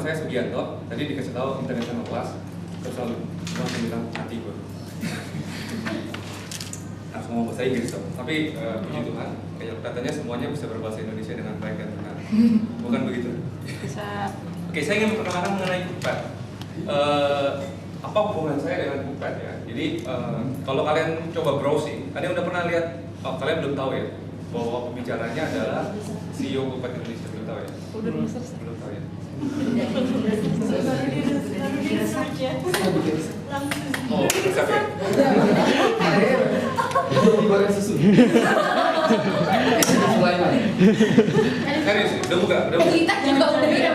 saya Sugianto. Tadi dikasih tahu international class, terus langsung bilang mati gue. Langsung ngomong bahasa Inggris dong. Tapi puji Tuhan, katanya semuanya bisa berbahasa Indonesia dengan baik dan benar. Bukan begitu? Bisa. Oke, saya ingin memperkenalkan mengenai Kuppet. Apa hubungan saya dengan Kuppet ya? Jadi kalau kalian coba browsing, kalian udah pernah lihat? Kalian belum tahu ya bahwa pembicaranya adalah CEO Kuppet Indonesia, belum tahu ya? Belum tahu ya? Oh, siap ya? Goreng susu. Serius, udah buka? Kita juga udah ya.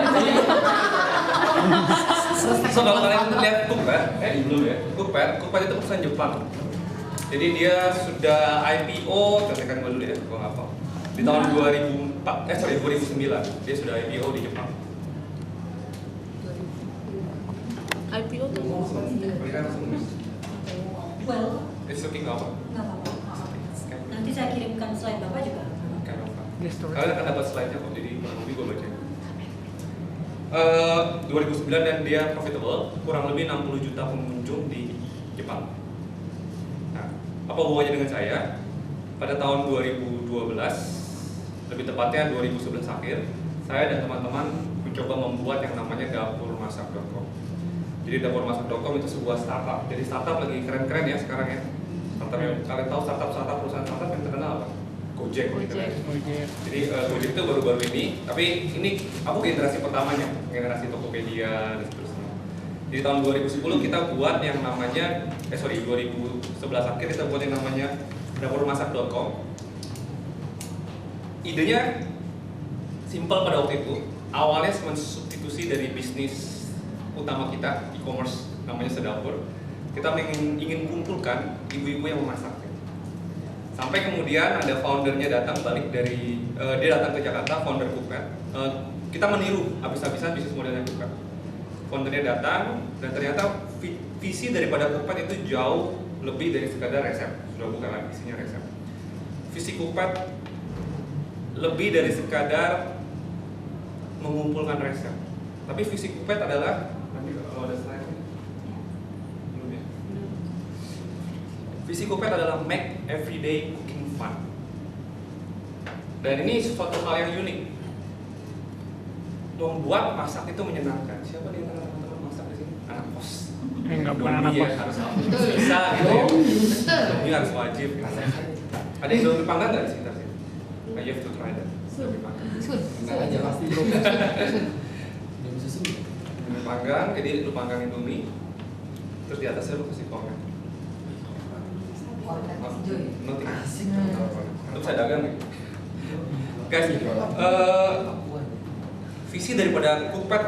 So kalau kalian lihat Kuppet, belum ya? Kuppet itu perusahaan Jepang. Jadi dia sudah IPO, contohkan gue dulu ya, gue nggak tahu. Di tahun 2009 dia sudah IPO di Jepang. IPO tuh. Well, It's looking apa? nggak apa-apa. Nanti saya kirimkan slide Bapak juga. Kalian akan dapat slide-nya kok, jadi nanti gue baca. 2009 dan dia profitable, kurang lebih 60 juta pengunjung di Jepang. Nah, apa hubungannya dengan saya? Pada tahun 2012, lebih tepatnya 2011 akhir, saya dan teman-teman mencoba membuat yang namanya dapurmasak.com. Jadi dapurmasak.com itu sebuah startup. Jadi startup lagi keren-keren ya sekarang ya. Startup yang kalian tahu startup perusahaan startup yang terkenal apa? Gojek. Jadi Gojek itu baru-baru ini, tapi ini aku generasi pertamanya, generasi Tokopedia dan seterusnya. Di tahun 2010 kita buat yang namanya, 2011 akhir kita buat yang namanya dapurmasak.com. Idenya simpel pada waktu itu. Awalnya mensubstitusi dari bisnis utama kita, e-commerce namanya Sedapur. Kita ingin kumpulkan ibu-ibu yang memasak. Sampai kemudian ada foundernya datang balik dari dia datang ke Jakarta, founder Kuppet. Kita meniru habis-habisan bisnis modelnya Kuppet. Foundernya datang dan ternyata visi daripada Kuppet itu jauh lebih dari sekadar resep. Sudah bukan lagi isinya resep. Visi Kuppet lebih dari sekadar mengumpulkan resep. Tapi visi Kuppet adalah, nanti kalau ada slide belum ya? Visi Kuppet adalah make everyday cooking fun. Dan ini suatu hal yang unik. Membuat masak itu menyenangkan. Siapa di antara teman-teman masak di sini? Anak kos. Enggak bukan anak kos. Harus bisa gitu ya. Ini harus wajib. Ada yang Indomie panggang nggak di sekitar sini? You have to try that. Indomie panggang. Enggak aja pasti belum. Belum susu. Indomie panggang, jadi lu panggang Indomie. Terus di atasnya lu kasih kornet. Nanti Asik. lu bisa dagang gitu. Guys, visi daripada Kuppet,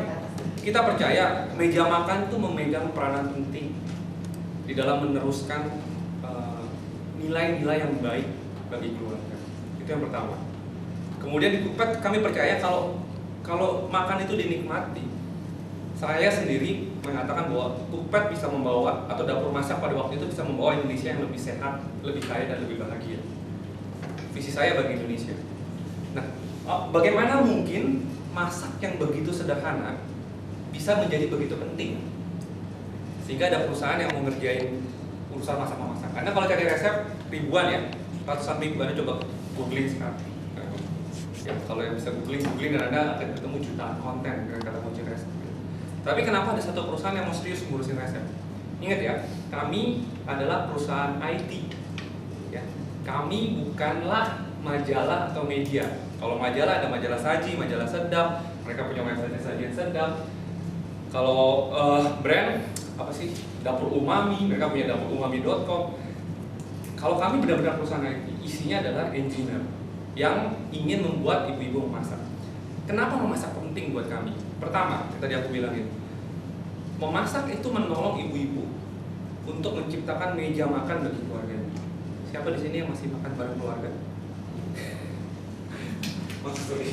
kita percaya meja makan tuh memegang peranan penting di dalam meneruskan nilai-nilai yang baik bagi keluarga. Itu yang pertama. Kemudian di Kuppet kami percaya kalau makan itu dinikmati. Saya sendiri mengatakan bahwa Kuppet bisa membawa, atau dapur masak pada waktu itu bisa membawa Indonesia yang lebih sehat, lebih kaya, dan lebih bahagia. Visi saya bagi Indonesia. Nah, bagaimana mungkin masak yang begitu sederhana bisa menjadi begitu penting? Sehingga ada perusahaan yang mau ngerjain urusan masak-memasak. Karena kalau cari resep ribuan ya, ratusan ribu, Anda coba googling sekarang. Ya, kalau yang bisa googling dan Anda akan ketemu jutaan konten dengan kata kunci resep. Tapi kenapa ada satu perusahaan yang mau serius ngurusin resep? Ingat ya, kami adalah perusahaan IT. Ya, kami bukanlah majalah atau media. Kalau majalah ada majalah saji, majalah sedap, mereka punya website sajian sedap. Kalau brand apa sih? Dapur Umami, mereka punya dapurumami.com. Kalau kami benar-benar perusahaan IT, isinya adalah engineer yang ingin membuat ibu-ibu memasak. Kenapa memasak penting buat kami? Pertama, tadi aku bilangin, memasak itu menolong ibu-ibu untuk menciptakan meja makan bagi keluarganya. Siapa di sini yang masih makan bareng keluarga? Maksudnya,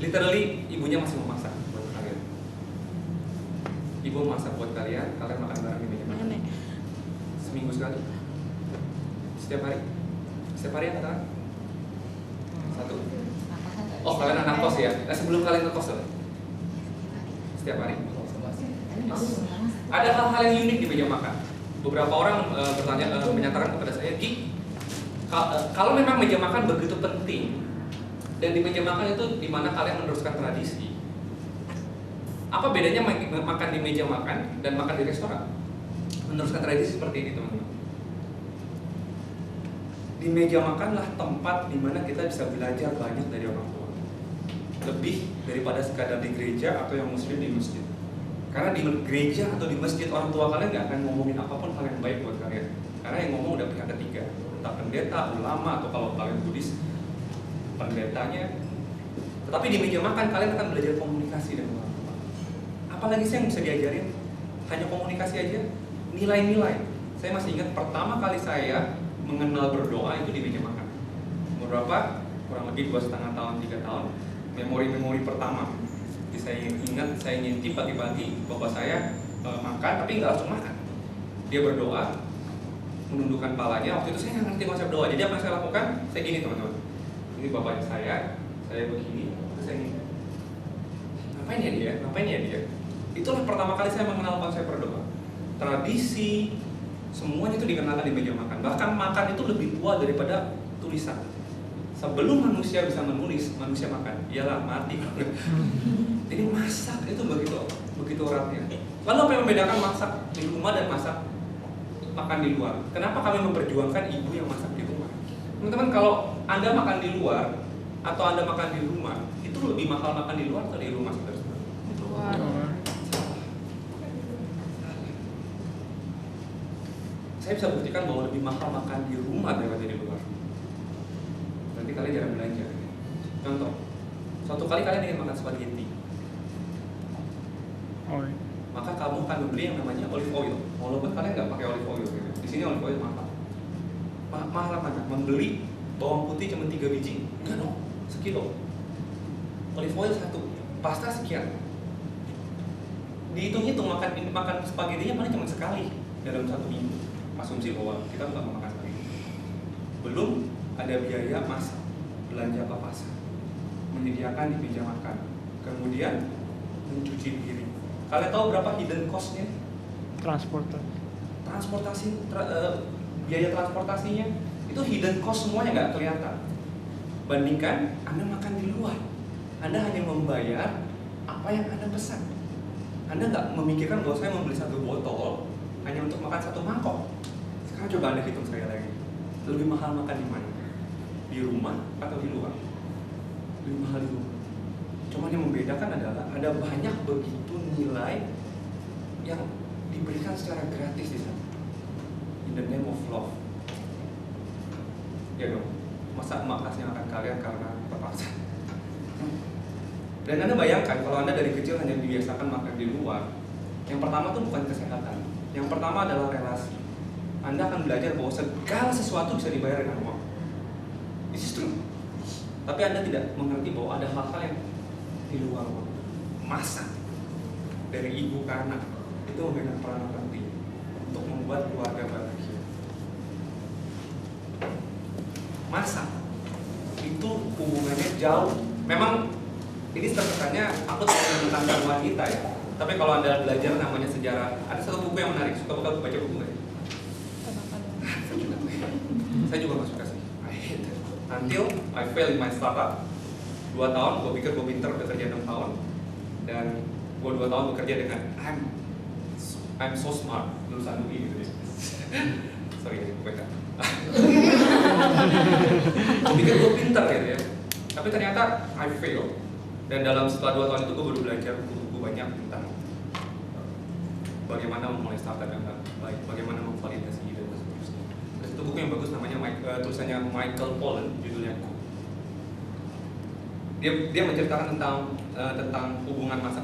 literally ibunya masih memasak buat kalian. Ibu masak buat kalian makan bareng di meja makan. Seminggu sekali? Setiap hari? Setiap hari katakan? Satu? Oh, kalian anak kos ya? Nah, sebelum kalian ke kos setiap hari. Ada hal-hal yang unik di meja makan. Beberapa orang menyatakan kepada saya, Gi, kalau memang meja makan begitu penting, dan di meja makan itu di mana kalian meneruskan tradisi, apa bedanya makan di meja makan dan makan di restoran? Meneruskan tradisi seperti ini, teman-teman. Di meja makanlah tempat di mana kita bisa belajar banyak dari orang tua, lebih daripada sekadar di gereja atau yang muslim di masjid. Karena di gereja atau di masjid orang tua kalian nggak akan ngomongin apapun hal yang baik buat kalian. Karena yang ngomong udah pihak ketiga, entah pendeta, ulama, atau kalau kalian Buddhis, pendetanya. Tetapi di meja makan kalian akan belajar komunikasi dengan orang tua. Apalagi sih yang bisa diajarin? Hanya komunikasi aja, nilai-nilai. Saya masih ingat pertama kali saya mengenal berdoa itu di meja makan. Umur berapa? Kurang lebih 2,5 tahun, 3 tahun. Memori-memori pertama. Jadi saya ingat, saya ngintip pagi-pagi bapak saya makan, tapi nggak langsung makan. Dia berdoa, menundukkan palanya. Waktu itu saya nggak ngerti konsep doa. Jadi apa yang saya lakukan? Saya gini, teman-teman. Ini bapak saya begini, terus saya gini. Ngapain ya dia? Ngapain ya dia? Itulah pertama kali saya mengenal konsep berdoa. Tradisi, semuanya itu dikenalkan di meja makan. Bahkan makan itu lebih tua daripada tulisan. Sebelum manusia bisa menulis, manusia makan. Iyalah, mati. Jadi masak itu begitu eratnya. Lalu apa yang membedakan masak di rumah dan masak makan di luar? Kenapa kami memperjuangkan ibu yang masak di rumah? Teman-teman, kalau Anda makan di luar atau Anda makan di rumah, itu lebih mahal makan di luar atau di rumah, saudara-saudara? Di luar. Saya bisa buktikan bahwa lebih mahal makan di rumah daripada di luar. Berarti kalian jarang belanja. Contoh, suatu kali kalian ingin makan spaghetti, maka kamu akan membeli yang namanya olive oil. Walaupun kalian nggak pakai olive oil, gitu. Di sini olive oil mahal. Mahal mana? Membeli bawang putih cuma 3 biji, enggak dong, sekilo. Olive oil 1, pasta sekian. Dihitung-hitung makan spaghettinya paling cuma sekali dalam 1 minggu. Asumsi bahwa kita nggak mau makan spaghetti. Belum ada biaya masak, belanja ke pasar, menyediakan di meja makan, kemudian mencuci piring. Kalian tahu berapa hidden cost-nya? Biaya transportasinya itu hidden cost semuanya nggak kelihatan. Bandingkan Anda makan di luar, Anda hanya membayar apa yang Anda pesan. Anda nggak memikirkan bahwa saya membeli 1 botol hanya untuk makan 1 mangkok. Sekarang coba Anda hitung sekali lagi, lebih mahal makan di mana? Di rumah atau di luar? Lebih mahal di rumah. Cuma yang membedakan adalah ada banyak begitu nilai yang diberikan secara gratis di sana. In the name of love. Ya dong, masa makasnya akan kalian karena terpaksa. Dan Anda bayangkan kalau Anda dari kecil hanya dibiasakan makan di luar, yang pertama tuh bukan kesehatan, yang pertama adalah relasi. Anda akan belajar bahwa segala sesuatu bisa dibayar dengan uang. This is true. Tapi Anda tidak mengerti bahwa ada hal-hal yang di luar uang. Masak dari ibu ke anak itu memegang peran penting untuk membuat keluarga bahagia. Masak itu hubungannya jauh. Memang ini terkesannya aku tentang wanita ya. Tapi kalau Anda belajar namanya sejarah, ada satu buku yang menarik. Suka baca buku nggak? Saya juga nggak suka sih. I hate it. Until I fail in my startup. 2 tahun, gue pikir gue pinter, udah kerja 6 tahun. Dan gue 2 tahun bekerja dengan I'm so smart, lulusan UI gitu ya. Sorry, gue kan. Gue pikir gue pinter gitu ya. Tapi ternyata I fail. Dan setelah 2 tahun itu gue baru belajar buku-buku banyak tentang bagaimana memulai startup yang baik, bagaimana memvalidasi ide dan seterusnya. Terus itu buku yang bagus namanya tulisannya Michael Pollan, judulnya Cook. Dia menceritakan tentang hubungan masak,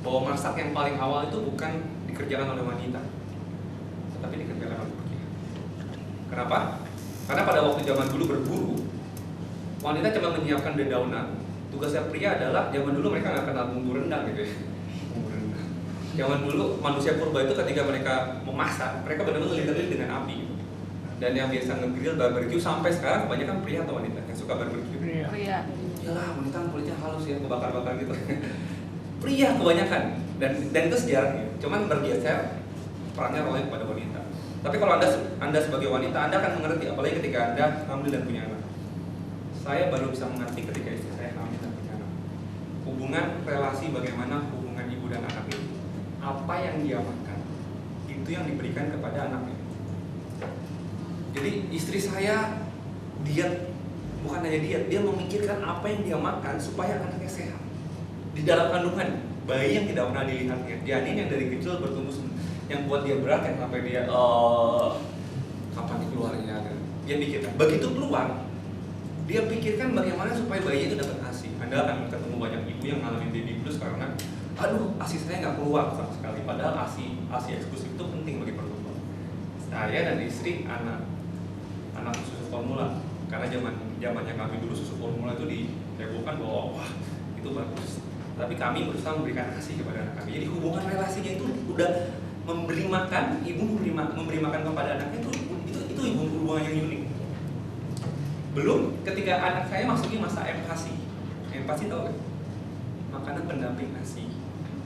bahwa masak yang paling awal itu bukan dikerjakan oleh wanita, tetapi dikerjakan oleh pria. Kenapa? Karena pada waktu zaman dulu berburu, wanita cuma menyiapkan dedaunan. Tugasnya pria adalah, zaman dulu mereka nggak kenal bumbu rendang gitu ya. Zaman dulu manusia purba itu ketika mereka memasak, mereka benar-benar literally dengan api gitu. Dan yang biasa nge-grill, barbecue, sampai sekarang kebanyakan pria atau wanita yang suka barbecue? Pria. Yalah, wanita kulitnya halus ya, kebakar-bakar gitu. Pria kebanyakan. Dan itu sejarahnya. Cuman bergeser perannya oleh kepada wanita. Tapi kalau anda sebagai wanita, anda akan mengerti, apalagi ketika anda hamil dan punya anak. Saya baru bisa mengerti ketika istri saya hamil dan punya anak. Hubungan relasi bagaimana hubungan ibu dan anak itu. Apa yang dia makan, itu yang diberikan kepada anaknya. Jadi istri saya diet, bukan hanya diet, dia memikirkan apa yang dia makan supaya anaknya sehat. Di dalam kandungan, bayi yang tidak pernah dilihatnya, janin yang dari kecil bertumbuh, yang buat dia berat, yang sampai dia kapan keluarnya, dia pikirkan. Begitu keluar, dia pikirkan bagaimana supaya bayi itu dapat ASI. Anda akan ketemu banyak ibu yang ngalamin baby blues karena, aduh, ASI saya nggak keluar sama sekali. Padahal ASI eksklusif itu penting bagi pertumbuhan. Saya dan istri anak susu formula, karena zamannya kami dulu susu formula itu dihebohkan bahwa wah itu bagus. Tapi kami berusaha memberikan ASI kepada anak kami. Jadi hubungan relasinya itu udah memberi makan, ibu memberi makan kepada anaknya itu hubungan yang unik. Belum ketika anak saya masukin masa empati. Empati tahu kan? Makanan pendamping ASI.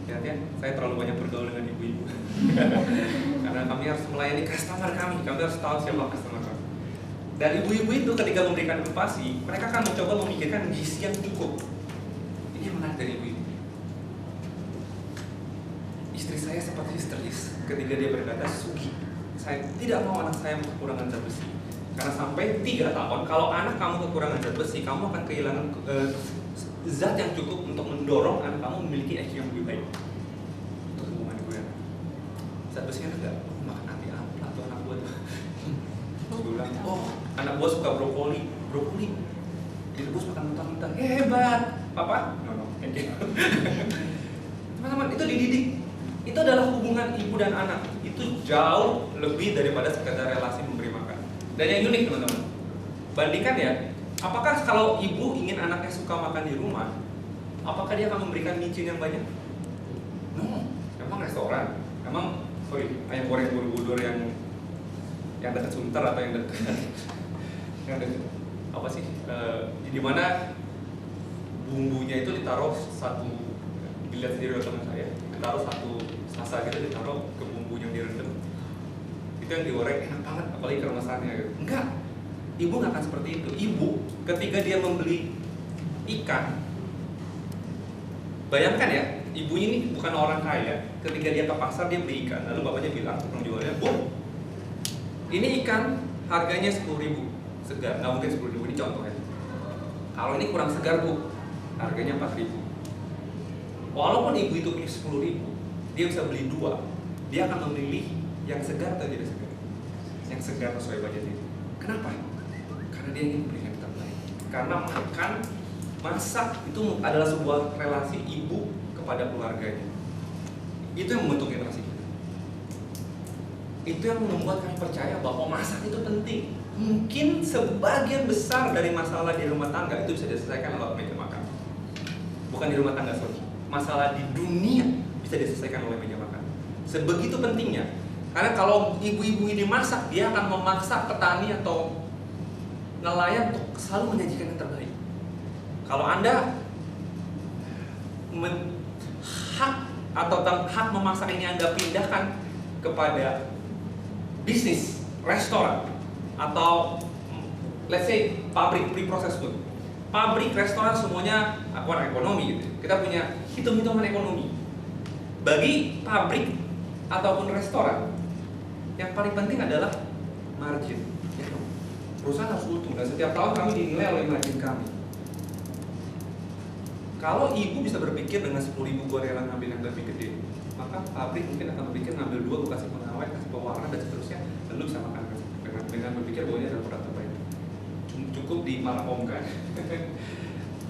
Ya, saya terlalu banyak bergaul dengan ibu-ibu. Karena kami harus melayani customer kami harus tahu siapa customer kami. Dan ibu-ibu itu ketika memberikan empati, mereka akan mencoba memikirkan gizi yang cukup. Ini yang menarik dari ibu-ibu. Istri saya sempat histeris ketika dia berkata, Sugi, saya tidak mau anak saya kekurangan zat besi. Karena sampai 3 tahun, kalau anak kamu kekurangan zat besi, kamu akan kehilangan zat yang cukup untuk mendorong anak kamu memiliki IQ yang lebih baik. Itu hubungan gue. Zat besinya enggak makan anti apa atau anak gue tuh. Terus gue bilang, oh anak gue suka brokoli direbus makan mentah-mentah, hebat, papa? No, kayak gitu. Teman-teman, itu dididik. Itu adalah hubungan ibu dan anak. Itu jauh lebih daripada sekedar relasi memberi makan. Dan yang unik teman-teman, bandingkan ya, apakah kalau ibu ingin anaknya suka makan di rumah, apakah dia akan memberikan micin yang banyak? No, emang restoran, ayam goreng Borobudur yang dekat Sunter atau yang dekat apa sih? Di mana bumbunya itu ditaruh satu, dilihat sendiri oleh teman saya, ditaruh satu sasa gitu, ditaruh ke bumbu yang direndam. Itu yang digoreng enak banget, apalagi keremasannya gitu. Enggak, ibu nggak akan seperti itu. Ibu ketika dia membeli ikan, bayangkan ya, ibu ini bukan orang kaya. Ketika dia ke pasar dia beli ikan, lalu bapaknya bilang ke penjualnya, Bu, ini ikan harganya 10.000 segar, nggak mungkin 10.000, ini contohnya. Kalau ini kurang segar Bu, harganya 4.000. Walaupun ibu itu punya 10.000, dia bisa beli 2. Dia akan memilih yang segar atau tidak segar? Yang segar sesuai budget itu. Kenapa? Karena dia ingin memberikan yang terbaik. Karena masak itu adalah sebuah relasi ibu kepada keluarganya. Itu yang membentuk generasi kita. Itu yang membuat kami percaya bahwa masak itu penting. Mungkin sebagian besar dari masalah di rumah tangga itu bisa diselesaikan lewat meja makan. Bukan di rumah tangga, sorry. Masalah di dunia bisa diselesaikan oleh meja makan. Sebegitu pentingnya. Karena kalau ibu-ibu ini masak, dia akan memaksa petani atau nelayan untuk selalu menyajikan yang terbaik. Kalau Anda hak memasak ini Anda pindahkan kepada bisnis, restoran, atau let's say pabrik pre-processed food. Pabrik, restoran semuanya akuan ekonomi gitu. Kita punya hitung-hitungan ekonomi. Bagi pabrik ataupun restoran, yang paling penting adalah margin. Ya, perusahaan harus untung dan setiap tahun kami dinilai oleh margin kami. Kalau ibu bisa berpikir dengan 10.000 gue rela ngambil yang lebih gede, maka pabrik mungkin akan berpikir ngambil 2, gue kasih pengawet, kasih pewarna dan seterusnya, dan lu bisa makan dengan berpikir bahwa ini adalah produk terbaik. Cukup di markomkan,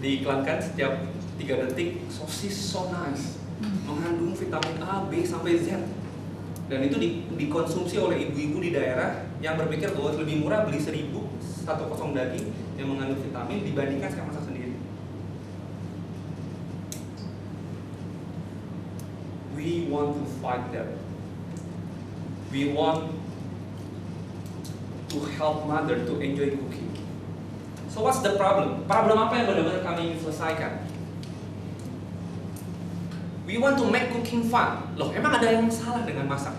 diiklankan setiap 3 detik, sosis so nice, mengandung vitamin A, B sampai Z. Dan itu dikonsumsi oleh ibu-ibu di daerah yang berpikir bahwa lebih murah beli 1.000 satu kosong daging yang mengandung vitamin dibandingkan saya masak sendiri. We want to fight that. We want to help mother to enjoy cooking. So what's the problem? Problem apa yang benar-benar kami ingin selesaikan? We want to make cooking fun. Loh, emang ada yang salah dengan masak?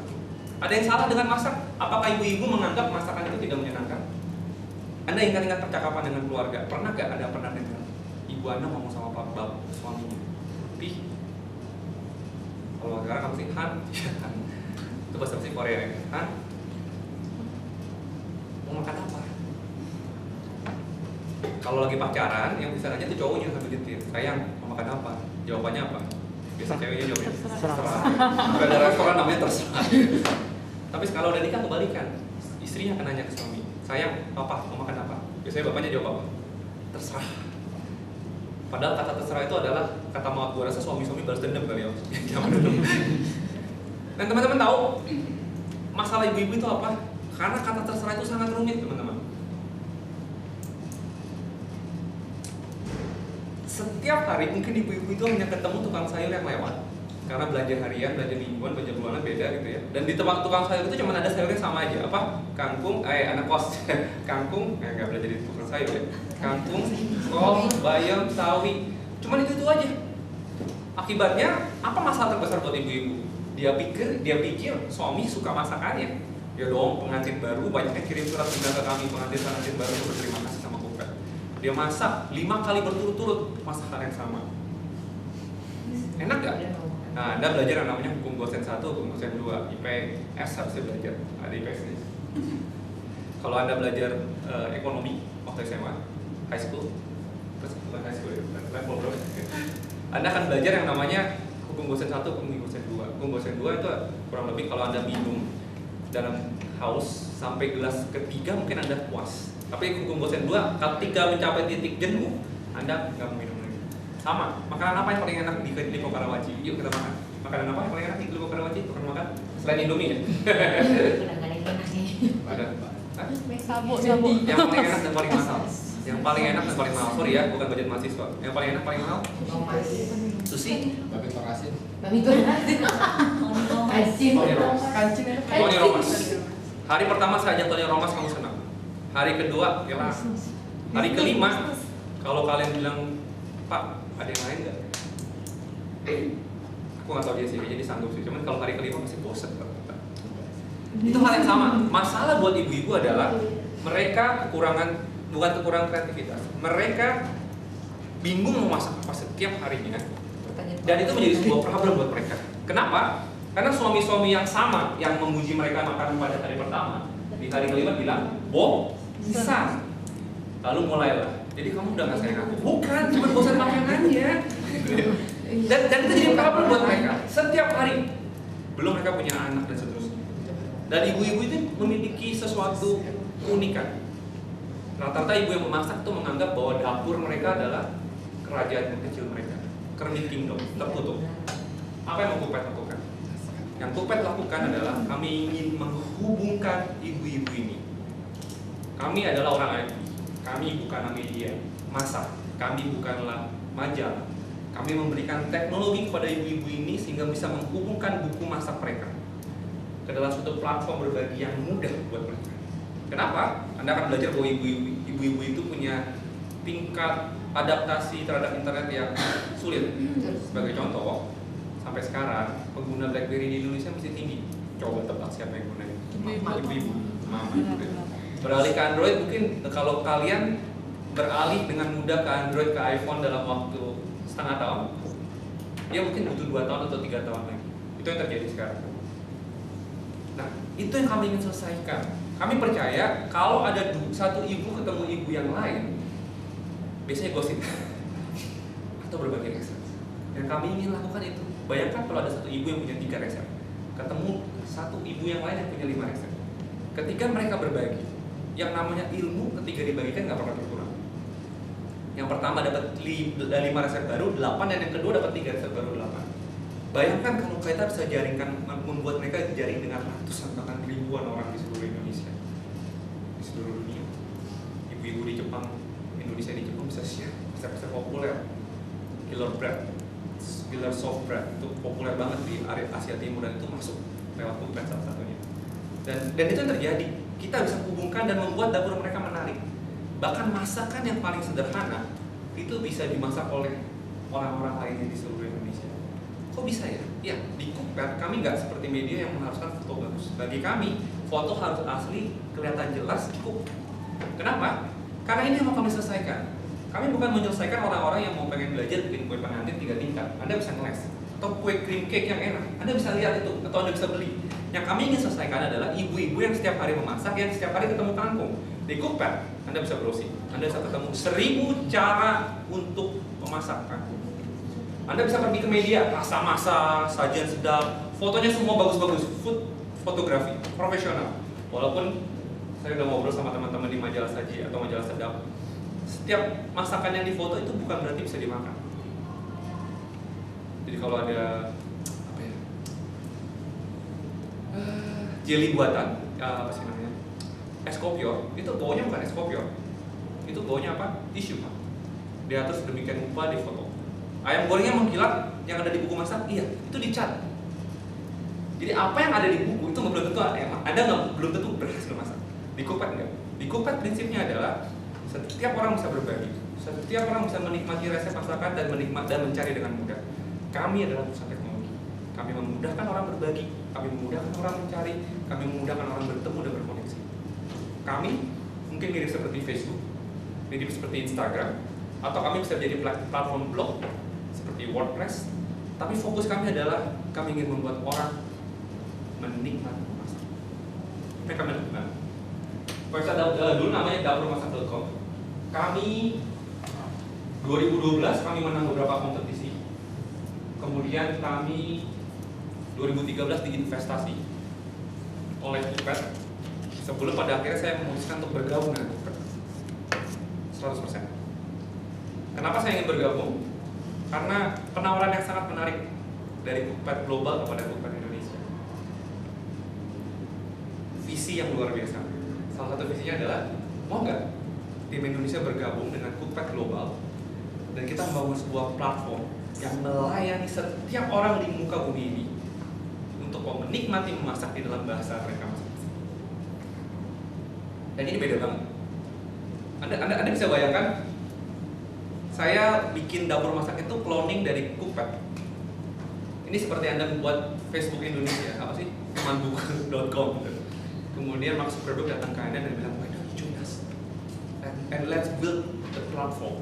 Ada yang salah dengan masak? Apakah ibu-ibu menganggap masakan itu tidak menyenangkan? Anda ingat-ingat percakapan dengan keluarga? Pernah gak Anda pernah dengar ibu Anda ngomong sama bapak suaminya? Pi, kalau sekarang kamu sih Han, itu bahasa sih Korea ya. Han, mau makan apa? Kalau lagi pacaran, yang bisa nanya tuh cowoknya sambil getir. Sayang, mau makan apa? Jawabannya apa? Biasa ceweknya jawabnya terserah. Sampai ada restoran namanya terserah. Tapi kalau udah nikah kebalikan, istrinya akan nanya ke suami, sayang, papa mau makan apa? Biasanya bapaknya jawab apa? Terserah. Padahal kata terserah itu adalah kata maaf. Gue rasa suami-suami balas dendam kali ya. Dan teman-teman tahu masalah ibu-ibu itu apa? Karena kata terserah itu sangat rumit, teman-teman. Setiap hari mungkin ibu-ibu itu hanya ketemu tukang sayur yang lewat, karena belanja harian, belanja mingguan, belanja bulanan beda gitu ya. Dan di tempat tukang sayur itu cuma ada sayurnya sama aja, apa? Kangkung, anak kos, kangkung, nggak belajar di tukang sayur ya. Kangkung, kol, bayam, sawi, cuman itu aja. Akibatnya apa masalah terbesar buat ibu-ibu? Dia pikir suami suka masakannya. Ya dong, pengantin baru banyak yang kirim surat ke kami, pengantin baru berterima kasih sama Coopet. Dia masak 5 kali berturut-turut masakan yang sama. Enak gak? Nah, Anda belajar yang namanya hukum dosen 1, hukum dosen 2, IPS harusnya belajar, ada IPS-nya. Kalau Anda belajar ekonomi waktu SMA, high school, terus bukan high school ya, level berapa? Anda akan belajar yang namanya hukum dosen 1, hukum dosen 2. Hukum dosen 2 itu kurang lebih kalau Anda minum dalam haus sampai gelas ketiga mungkin Anda puas. Tapi hukum dosen 2, ketika mencapai titik jenuh, Anda nggak mau minum lagi. Sama, makanan apa yang paling enak di Lipo Karawaci? Yuk kita makan. Makanan apa yang paling enak di Lipo Karawaci? Tukang makan? Selain Indomie ya? Ada. Sabuk. Yang paling enak dan paling mahal. Yang paling enak dan paling mahal. Sorry ya, bukan budget mahasiswa. Yang paling enak, paling mahal? Sushi? Babi torasin. Tony Romas. Hari pertama saya ajak Tony Romas, kamu senang. Hari kedua, ya lah. Hari kelima, kalau kalian bilang, Pak, ada yang lain nggak? Aku nggak tahu dia sih, jadi sanggup sih. Cuman kalau hari kelima masih bosan. Itu hal yang sama. Masalah buat ibu-ibu adalah mereka bukan kekurangan kreativitas. Mereka bingung mau masak apa setiap harinya. Dan itu menjadi sebuah problem buat mereka. Kenapa? Karena suami-suami yang sama yang memuji mereka makan pada hari pertama, di hari kelima bilang, bisa. Lalu mulailah. Jadi kamu udah nggak sayang aku? Bukan, cuma bosan makanannya. Dan itu jadi problem buat mereka. Setiap hari. Belum mereka punya anak dan seterusnya. Dan ibu-ibu itu memiliki sesuatu keunikan. Rata-rata ibu yang memasak itu menganggap bahwa dapur mereka adalah kerajaan kecil mereka. Kerenit kingdom, tertutup. Apa yang mau Coopet lakukan? Yang Coopet lakukan adalah kami ingin menghubungkan ibu-ibu ini. Kami adalah orang IT. Kami bukanlah media massa. Kami bukanlah majalah. Kami memberikan teknologi kepada ibu-ibu ini sehingga bisa menghubungkan buku masak mereka ke dalam suatu platform berbagi yang mudah buat mereka. Kenapa? Anda akan belajar bahwa ibu-ibu itu punya tingkat adaptasi terhadap internet yang sulit. Sebagai contoh, sampai sekarang pengguna BlackBerry di Indonesia masih tinggi. Coba tebak siapa yang gunain? Ibu-ibu. Mama. Beralih ke Android, mungkin kalau kalian beralih dengan mudah ke Android, ke iPhone dalam waktu setengah tahun, ya mungkin butuh 2 tahun atau 3 tahun lagi. Itu yang terjadi sekarang. Nah, itu yang kami ingin selesaikan. Kami percaya kalau ada satu ibu ketemu ibu yang lain, biasanya gosip atau berbagi resep. Dan kami ingin lakukan itu. Bayangkan kalau ada satu ibu yang punya 3 resep, ketemu satu ibu yang lain yang punya 5 resep. Ketika mereka berbagi, yang namanya ilmu ketika dibagikan nggak pernah berkurang. Yang pertama dapat 5 resep baru 8, dan yang kedua dapat 3 resep baru 8. Bayangkan kalau kita bisa jaringkan, membuat mereka jaring dengan ratusan bahkan ribuan orang di seluruh Indonesia, di seluruh dunia. Ibu-ibu di Jepang, Indonesia di Jepang bisa share resep-resep populer. Killer bread, killer soft bread itu populer banget di area Asia Timur, dan itu masuk lewat Coopet salah satunya. Dan itu yang terjadi. Kita bisa hubungkan dan membuat dapur mereka menarik. Bahkan masakan yang paling sederhana itu bisa dimasak oleh orang-orang lainnya di seluruh Indonesia. Kok bisa ya? Ya, di Cookpad kami nggak seperti media yang mengharuskan foto bagus. Bagi kami, foto harus asli, kelihatan jelas, cukup. Kenapa? Karena ini yang mau kami selesaikan. Kami bukan menyelesaikan orang-orang yang mau pengen belajar bikin kue pengantin 3 tingkat. Anda bisa ngeles. Atau kue cream cake yang enak. Anda bisa lihat itu, atau Anda bisa beli. Yang kami ingin selesaikan adalah ibu-ibu yang setiap hari memasak, yang setiap hari ketemu kangkung. Di Cookpad, Anda bisa browsing. Anda bisa ketemu 1000 cara untuk memasak kangkung. Anda bisa pergi ke media, masak-masak, sajian sedap, fotonya semua bagus-bagus, food fotografi, profesional. Walaupun saya udah ngobrol sama teman-teman di majalah saji atau majalah sedap, setiap masakan yang difoto itu bukan berarti bisa dimakan. Jadi kalau ada apa ya, jelly buatan, apa sih namanya, es kopior, itu baunya bukan es kopior, itu baunya apa? Tisu, Pak. Di atas demikian rupa di foto. Ayam gorengnya mengkilap, yang ada di buku masak, iya, itu dicat. Jadi apa yang ada di buku itu belum tentu belum tentu berhasil masak. Di Cookpad enggak. Di Cookpad prinsipnya adalah setiap orang bisa berbagi, setiap orang bisa menikmati resep masakan dan mencari dengan mudah. Kami adalah pusat teknologi. Kami memudahkan orang berbagi, kami memudahkan orang mencari, kami memudahkan orang bertemu dan berkoneksi. Kami mungkin mirip seperti Facebook, mirip seperti Instagram, atau kami bisa jadi platform blog seperti WordPress, tapi fokus kami adalah kami ingin membuat orang menikmati memasak. Mereka menikmati. Website dulu namanya dapurmasak.com. Kami 2012 kami menang beberapa kompetisi. Kemudian kami 2013 diinvestasi oleh Cookpad. Sebelum pada akhirnya saya memutuskan untuk bergabung dengan Cookpad 100%. Kenapa saya ingin bergabung? Karena penawaran yang sangat menarik dari Cookpad Global kepada Cookpad Indonesia. Visi yang luar biasa. Salah satu visinya adalah, mau nggak tim Indonesia bergabung dengan Cookpad Global dan kita membangun sebuah platform yang melayani setiap orang di muka bumi ini untuk menikmati memasak di dalam bahasa mereka masing-masing. Dan ini beda banget. Anda bisa bayangkan, saya bikin dapur masak itu cloning dari Cookpad. Ini seperti Anda membuat Facebook Indonesia, apa sih? manbook.com. Kemudian Mark Zuckerberg datang ke Anda dan bilang, why don't you join us? And let's build the platform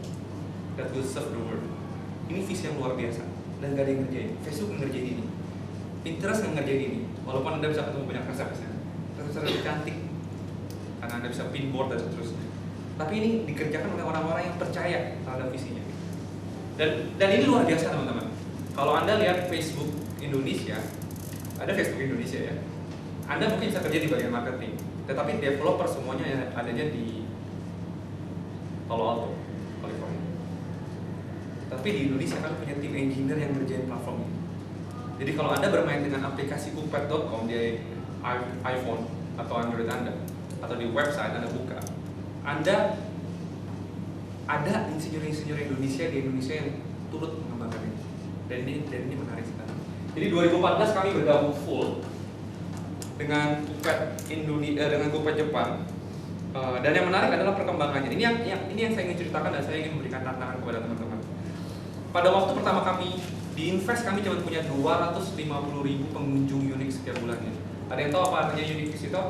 that will serve the world. Ini visi yang luar biasa dan gak ada yang ngerjain. Facebook ngerjain ini, Pinterest ngerjain ini. Walaupun Anda bisa ketemu banyak resep di sana, resep lebih cantik karena Anda bisa pinboard dan seterusnya. Tapi ini dikerjakan oleh orang-orang yang percaya terhadap visinya. Dan ini luar biasa teman-teman. Kalau Anda lihat Facebook Indonesia, ada Facebook Indonesia ya. Anda mungkin bisa kerja di bagian marketing, tetapi developer semuanya adanya di Palo Alto, California. Tapi di Indonesia kan punya tim engineer yang ngerjain platform ini. Jadi kalau Anda bermain dengan aplikasi cookpad.com di iPhone atau Android Anda, atau di website Anda buka, Anda ada insinyur-insinyur Indonesia di Indonesia yang turut mengembangkan ini. Dan ini menarik sekali. Jadi 2014 kami bergabung full dengan Cookpad Indonesia, dengan Cookpad Jepang. Dan yang menarik adalah perkembangannya. Ini yang saya ingin ceritakan dan saya ingin memberikan tantangan kepada teman-teman. Pada waktu pertama kami diinvest, kami cuma punya 250.000 pengunjung unik setiap bulannya. Ada yang tahu apa artinya unik visitor?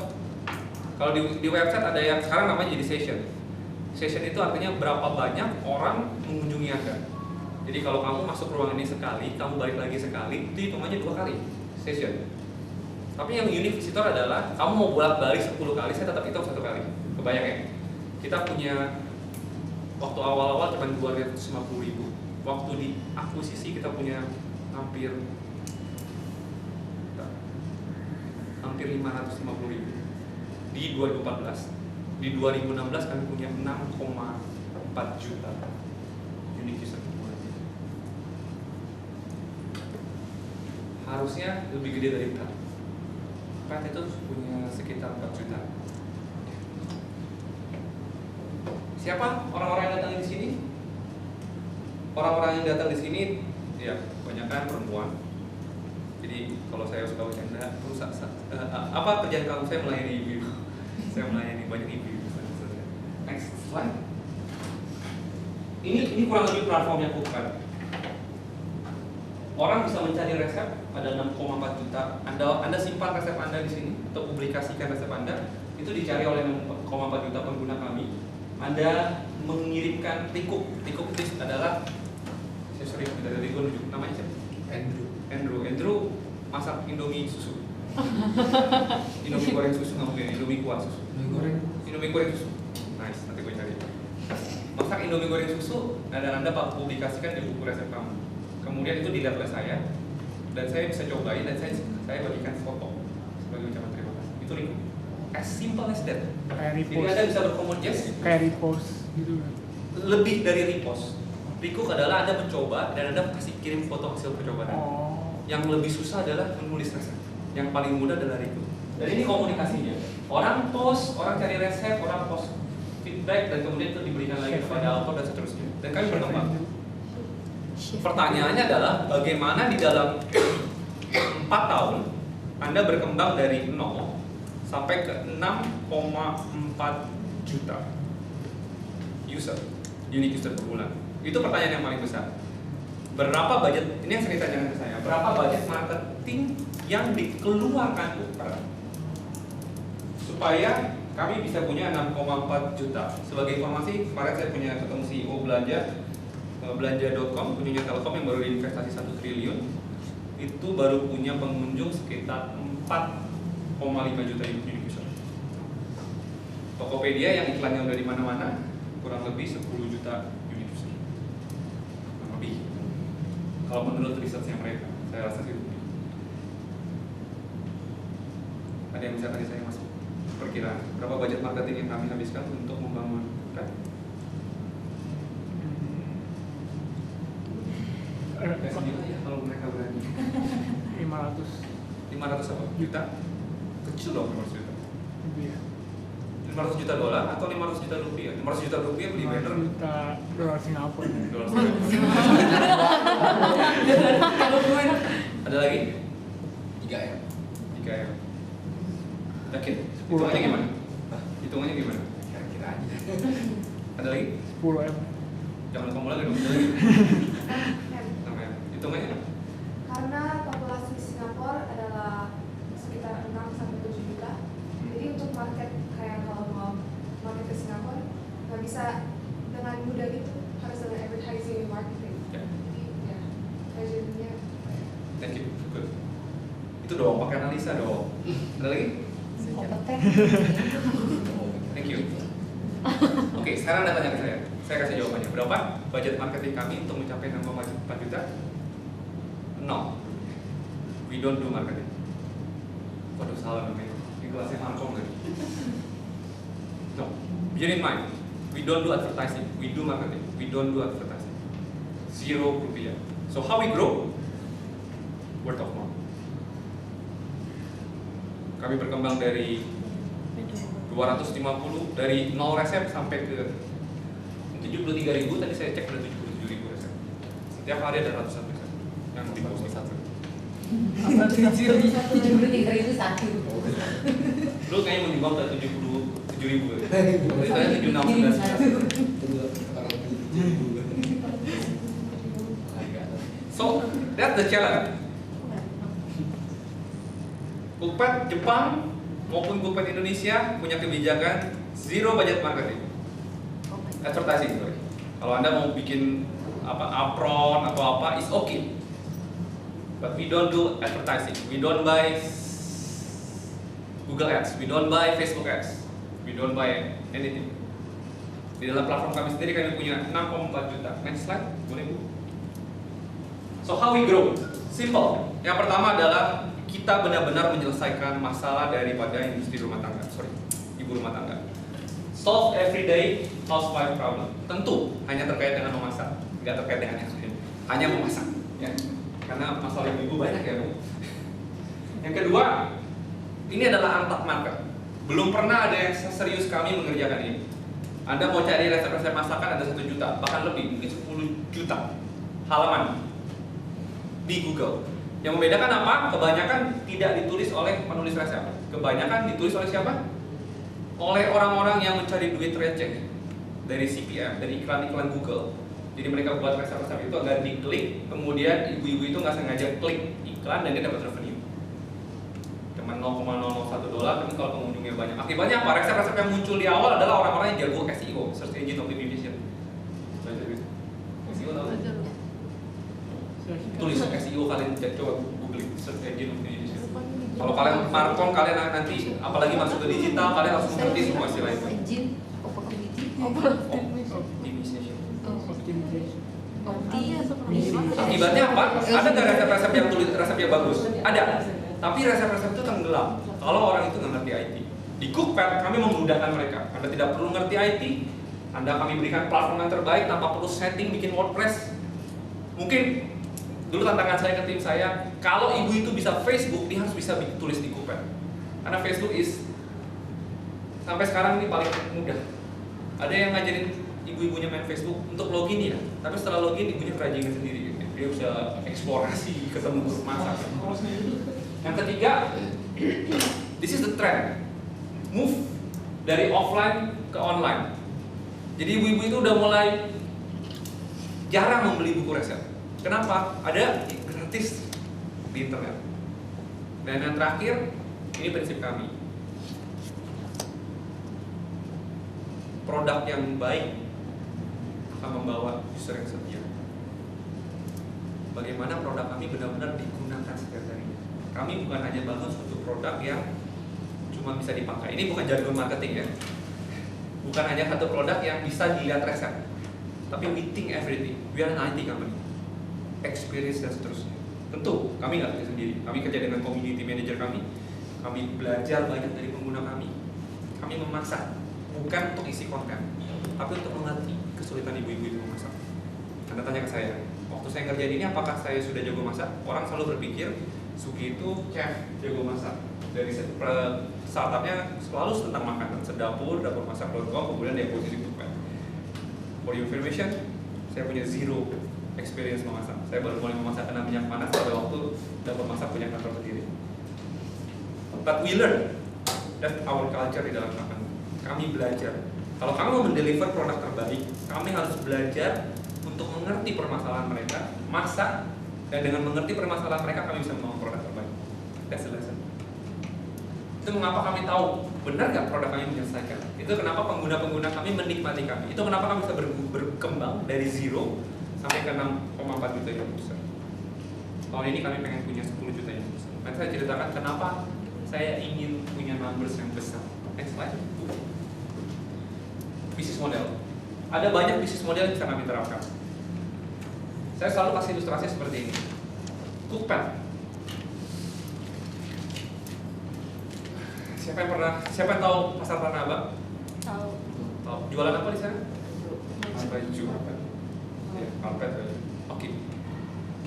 Kalau di website ada yang sekarang namanya jadi session. Session itu artinya berapa banyak orang mengunjungi Anda. Jadi kalau kamu masuk ruangan ini sekali, kamu balik lagi sekali, itu hitungannya 2 kali session. Tapi yang unik visitor adalah kamu mau bolak-balik 10 kali, saya tetap hitung 1 kali. Kebayang ya? Kita punya waktu awal-awal cuma 250.000. Waktu di akuisisi kita punya hampir 550.000 di 2014. Di 2016 kami punya 6,4 juta unique user. Harusnya lebih gede dari kita. Kan itu punya sekitar 4 juta. Siapa orang-orang yang datang di sini? Orang-orang yang datang di sini, ya kebanyakan perempuan. Jadi kalau saya suka bercanda, apa kerjaan kamu? Saya melayani ibu. Saya melayani banyak ibu. Next slide. Ini kurang lebih platformnya Cookpad. Orang bisa mencari resep, ada 6,4 juta. Anda simpan resep Anda di sini atau publikasikan resep Anda, itu dicari oleh 6,4 juta pengguna kami. Anda mengirimkan tikuk itu adalah, saya sering dari gue nunjuk namanya siapa? Andrew masak Indomie susu. Indomie goreng susu nggak mungkin, Indomie kuah susu. Indomie goreng susu. Nice, nanti gue cari. Masak Indomie goreng susu, dan Anda publikasikan di buku resep kamu. Kemudian itu dilihat oleh saya, dan saya bisa cobain, dan saya bagikan foto sebagai ucapan terima kasih. Itu repost. As simple as that. Kayak Jadi repost. Anda bisa berkomunikasi. Kayak repost gitu kan. Lebih dari repost. Recook adalah Anda mencoba dan Anda kasih kirim foto hasil percobaan. Oh. Yang lebih susah adalah menulis resep. Yang paling mudah adalah Recook. Dan ini komunikasinya. Orang post, orang cari resep, orang post feedback, dan kemudian itu diberikan lagi kepada author dan seterusnya. Dan kami berkembang. Pertanyaannya adalah bagaimana di dalam 4 tahun Anda berkembang dari 0 sampai ke 6,4 juta unique user per bulan. Itu pertanyaan yang paling besar. Berapa budget, ini yang sering ditanyakan ke saya, berapa budget marketing yang dikeluarkan supaya kami bisa punya 6,4 juta. Sebagai informasi, kemarin saya punya ketemu CEO belanja.com, punya Telkom yang baru diinvestasi 1 triliun, itu baru punya pengunjung sekitar 4,5 juta unique user. Tokopedia yang iklannya udah di mana-mana kurang lebih 10 juta unique user. Kurang lebih. Kalau menurut risetnya mereka, saya rasa sih lebih. Ada yang bisa tadi saya masuk perkiraan berapa budget marketing yang kami habiskan untuk membangun kan? Saya sendiri aja kalau mereka berani. 500 apa? Juta? Kecil loh 500 juta. Lebih ya. 500 juta dolar atau 500 juta rupiah? 500 juta rupiah beli banner. 500 juta dolar Singapura. Dolar Singapura. Ada lagi? 3M. 3M. Yakin? Hitungannya gimana? Hitungannya gimana? Kira-kira aja. Ada lagi? 10M. Jangan ngomong lagi dong. Ada lagi? Namanya. Hitungannya? Karena populasi Singapura adalah sekitar 6 sampai 7 juta. Jadi untuk market kayak kalau mau market ke Singapura nggak bisa dengan mudah gitu, harus dengan advertising and marketing. Ya. Jadi ya, budgetnya. Thank you. Good. Itu dong, pakai analisa dong. Ada lagi? Kompeten. Thank you. Oke, sekarang Anda tanya ke saya. Saya kasih jawabannya. Berapa budget marketing kami untuk mencapai 6,4 juta? 0. We don't do marketing. Waduh, salah namanya. Ini kelasnya Markom kan? No. Bear in mind, we don't do advertising. We do marketing. We don't do advertising. 0 rupiah. So how we grow? Word of mouth. Kami berkembang dari 250 dari 0 resep sampai ke 73.000. Tadi saya cek ada 77.000 resep. Setiap hari ada ratusan resep yang diposting satu. 73.001. Lu kayaknya mau nyumbang udah 77.000. Tadi saya 76. So that's the challenge. Cookpad Jepang maupun Cookpad Indonesia punya kebijakan zero budget marketing, advertising. Sorry. Kalau Anda mau bikin apron atau apa, is okay. But we don't do advertising. We don't buy Google Ads. We don't buy Facebook Ads. We don't buy anything. Di dalam platform kami sendiri kami punya 6,4 juta. Next slide, boleh Bu? So how we grow? Simple. Yang pertama adalah kita benar-benar menyelesaikan masalah daripada industri rumah tangga. Sorry, ibu rumah tangga. Solve everyday housewife problem. Tentu hanya terkait dengan memasak, nggak terkait dengan yang lain. Hanya memasak. Ya. Karena masalah ibu banyak ya Bu. Yang kedua, ini adalah untapped market. Belum pernah ada yang serius kami mengerjakan ini. Anda mau cari resep-resep masakan ada 1 juta, bahkan lebih, mungkin 10 juta halaman di Google. Yang membedakan apa? Kebanyakan tidak ditulis oleh penulis resep. Kebanyakan ditulis oleh siapa? Oleh orang-orang yang mencari duit receh dari CPM, dari iklan-iklan Google. Jadi mereka buat resep-resep itu agar diklik, kemudian ibu-ibu itu nggak sengaja klik iklan dan dia dapat revenue. Cuma $0,001, tapi kalau pengunjungnya banyak. Akibatnya apa? Resep-resep yang muncul di awal adalah orang-orang yang jago SEO, search engine optimization. Belajar gitu. SEO tahu? Tulis SEO, kalian coba googling search engine optimization. Kalau kalian markom, kalian nanti apalagi masuk ke digital, kalian harus mengerti semua istilah itu. Engine, optimization. Optimization. Optimization. Akibatnya apa? Ada nggak resep-resep yang tulis resep yang bagus? Ada. Tapi resep-resep itu tenggelam kalau orang itu nggak ngerti IT. Di Cookpad kami memudahkan mereka. Anda tidak perlu ngerti IT. Anda kami berikan platform yang terbaik tanpa perlu setting bikin WordPress. Mungkin dulu tantangan saya ke tim saya, kalau ibu itu bisa Facebook, dia harus bisa tulis di Cookpad. Karena Facebook is sampai sekarang ini paling mudah. Ada yang ngajarin ibu-ibunya main Facebook untuk login ya, tapi setelah login ibunya kerajingan sendiri. Dia bisa eksplorasi, ketemu grup masak. Yang ketiga, this is the trend, move dari offline ke online. Jadi ibu-ibu itu udah mulai jarang membeli buku resep. Kenapa? Ada gratis di internet. Dan yang terakhir, ini prinsip kami. Produk yang baik akan membawa user yang setia. Bagaimana produk kami benar-benar digunakan setiap harinya. Kami bukan hanya bangun suatu produk yang cuma bisa dipakai. Ini bukan jargon marketing ya. Bukan hanya satu produk yang bisa dilihat resep. Tapi we think everything. We are an IT company. Experience dan seterusnya. Tentu kami nggak kerja sendiri. Kami kerja dengan community manager kami. Kami belajar banyak dari pengguna kami. Kami memasak bukan untuk isi konten, tapi untuk mengerti kesulitan ibu-ibu itu memasak. Anda tanya ke saya, waktu saya ngerjain ini apakah saya sudah jago masak? Orang selalu berpikir Sugi itu chef jago masak. Dari startupnya selalu tentang makanan, sedapur, dapurmasak.com, kemudian dia posisi di Cookpad. For your information, saya punya zero experience memasak. Saya baru mulai memasak kena minyak panas pada waktu dapur masak punya kantor sendiri. But we learn, that's our culture di dalam makan. Kami belajar. Kalau kami mau mendeliver produk terbaik, kami harus belajar untuk mengerti permasalahan mereka, masak, dan dengan mengerti permasalahan mereka kami bisa membangun produk terbaik. That's the lesson. Itu mengapa kami tahu benar nggak produk kami menyelesaikan. Itu kenapa pengguna-pengguna kami menikmati kami. Itu kenapa kami bisa berkembang dari zero sampai ke 6,4 juta user. Tahun ini kami pengen punya 10 juta user. Nanti saya ceritakan kenapa saya ingin punya numbers yang besar. Next slide. Bisnis model. Ada banyak bisnis model yang bisa kami terapkan. Saya selalu kasih ilustrasi seperti ini. Cookpad. Siapa yang tahu pasar Tanah Abang? Tahu. Tahu. Jualan apa di sana? Baju. Ya, karpet baju. Oke.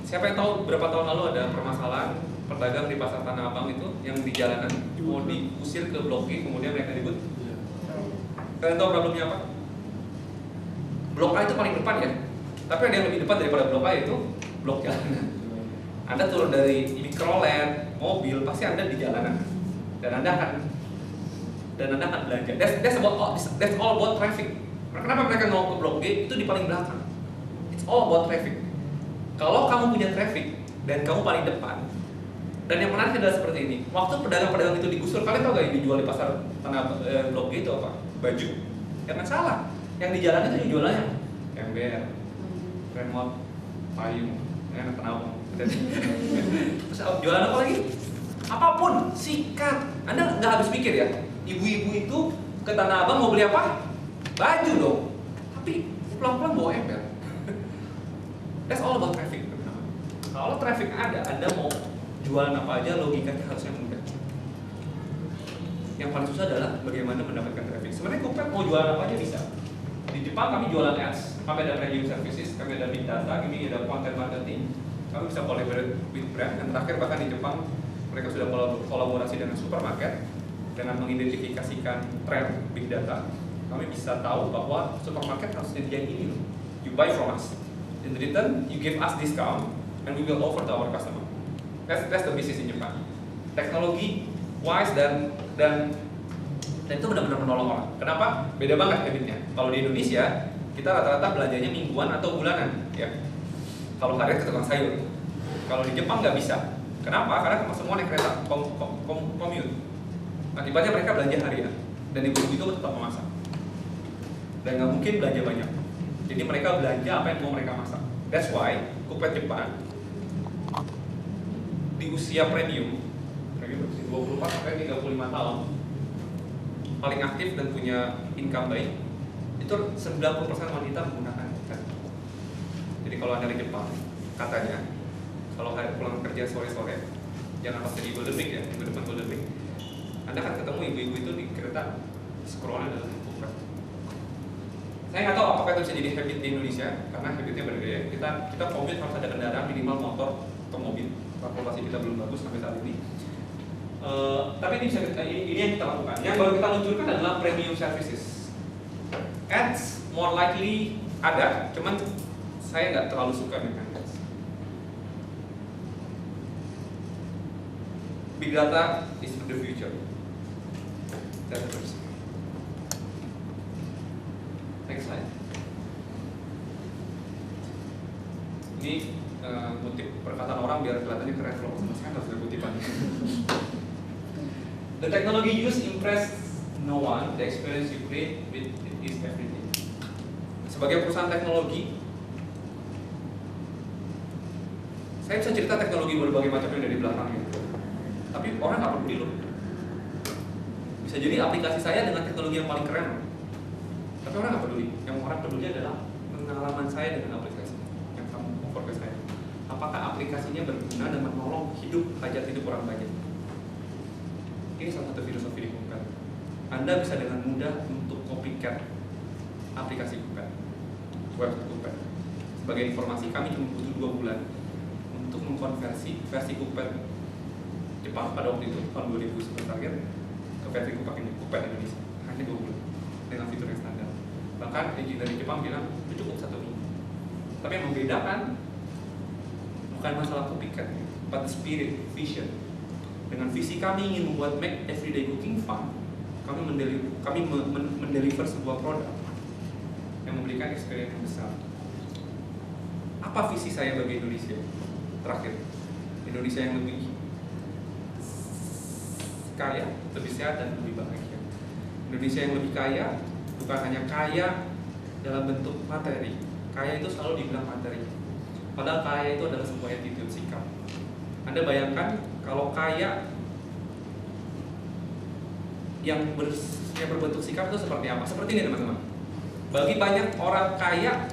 Siapa yang tahu berapa tahun lalu ada permasalahan pedagang di pasar Tanah Abang itu yang di jalanan mau diusir ke Blok G, kemudian mereka ribut? Kalian tahu problemnya apa? Blok A itu paling depan ya, tapi ada yang lebih depan daripada Blok A itu blok jalanan. Anda turun dari mikrolet, mobil, pasti Anda di jalanan dan Anda akan belanja. That's all about traffic. Kenapa mereka mau ke Blok G? Itu di paling belakang. It's all about traffic. Kalau kamu punya traffic dan kamu paling depan, dan yang menarik adalah seperti ini. Waktu pedagang-pedagang itu digusur, kalian tahu gak yang dijual di pasar Tanah Blok G itu apa? Baju. Jangan salah. Yang di jalan itu jualannya ember, remote, payung, penawang. Terus jualan apa lagi? Apapun, sikat. Anda nggak habis pikir ya. Ibu-ibu itu ke Tanah Abang mau beli apa? Baju dong. Tapi pulang-pulang bawa ember. That's all about traffic. Kalau traffic ada, Anda mau jualan apa aja logikanya harusnya mudah. Yang paling susah adalah bagaimana mendapatkan traffic. Sebenarnya Cookpad mau jualan apa aja bisa. Di Jepang kami jualan ads, kami ada premium services, kami ada big data, kami ada content marketing, kami bisa collaborate with brand. Dan terakhir bahkan di Jepang mereka sudah kolaborasi dengan supermarket dengan mengidentifikasikan tren big data. Kami bisa tahu bahwa supermarket harus nyediain ini loh. You buy from us. In return, you give us discount and we will offer to our customer. That's the business in Japan. Teknologi wise dan itu benar-benar menolong orang. Kenapa? Beda banget habitnya. Kalau di Indonesia, Kita rata-rata belanjanya mingguan atau bulanan, ya. Kalau harian ke tukang sayur. Kalau di Jepang nggak bisa. Kenapa? Karena semua naik kereta, commute. Akibatnya mereka belanja harian, dan ibu-ibu itu tetap memasak. Dan nggak mungkin belanja banyak. Jadi mereka belanja apa yang mau mereka masak. That's why Coupet Jepang di usia premium 24 sampai 35 tahun paling aktif dan punya income baik, itu 90% wanita menggunakan Coupet. Jadi kalau Anda di Jepang, katanya kalau hari pulang kerja sore-sore, jangan pas di Golden Week ya, minggu depan Golden Week, Anda akan ketemu ibu-ibu itu di kereta scrollnya dalam Coupet. Saya nggak tahu apakah itu bisa jadi habit di Indonesia, karena habitnya berbeda. Kita commute harus ada kendaraan minimal motor atau mobil. Transportasi kita belum bagus sampai saat ini. Tapi ini yang kita lakukan. Yang baru kita luncurkan adalah premium services. Ads more likely ada, cuman saya nggak terlalu suka dengan ads. Big data is the future. That's the first. Next slide. Ini kutip perkataan orang biar kelihatannya keren, kalau saya harus ada kutipan. The technology used impress no one. The experience you create with it is everything. Sebagai perusahaan teknologi, saya bisa cerita teknologi berbagai macam yang ada di belakang gitu. Tapi orang nggak peduli loh. Bisa jadi aplikasi saya dengan teknologi yang paling keren, tapi orang nggak peduli. Yang orang peduli adalah pengalaman saya dengan aplikasi yang kamu offer ke saya. Apakah aplikasinya berguna dan menolong hajat hidup orang banyak? Ini salah satu filosofi di Coupet. Anda bisa dengan mudah untuk copycat aplikasi Coupet, website Coupet. Sebagai informasi, kami cuma butuh 2 bulan untuk mengkonversi versi Coupet Jepang pada waktu itu tahun 2011 target ke versi Coupet Indonesia. Hanya 2 bulan dengan fitur yang standar. Bahkan engineer dari Jepang bilang itu cukup 1 minggu. Tapi yang membedakan bukan masalah copycat, but the spirit, vision. Dengan visi kami ingin membuat make everyday cooking fun, kami mendeliver sebuah produk yang memberikan experience yang besar. Apa visi saya bagi Indonesia? Terakhir, Indonesia yang lebih kaya, lebih sehat dan lebih bahagia. Indonesia yang lebih kaya bukan hanya kaya dalam bentuk materi. Kaya itu selalu dibilang materi. Padahal kaya itu adalah sebuah attitude, sikap. Anda bayangkan kalau kaya yang berbentuk sikap itu seperti apa? Seperti ini teman-teman. Bagi banyak orang kaya,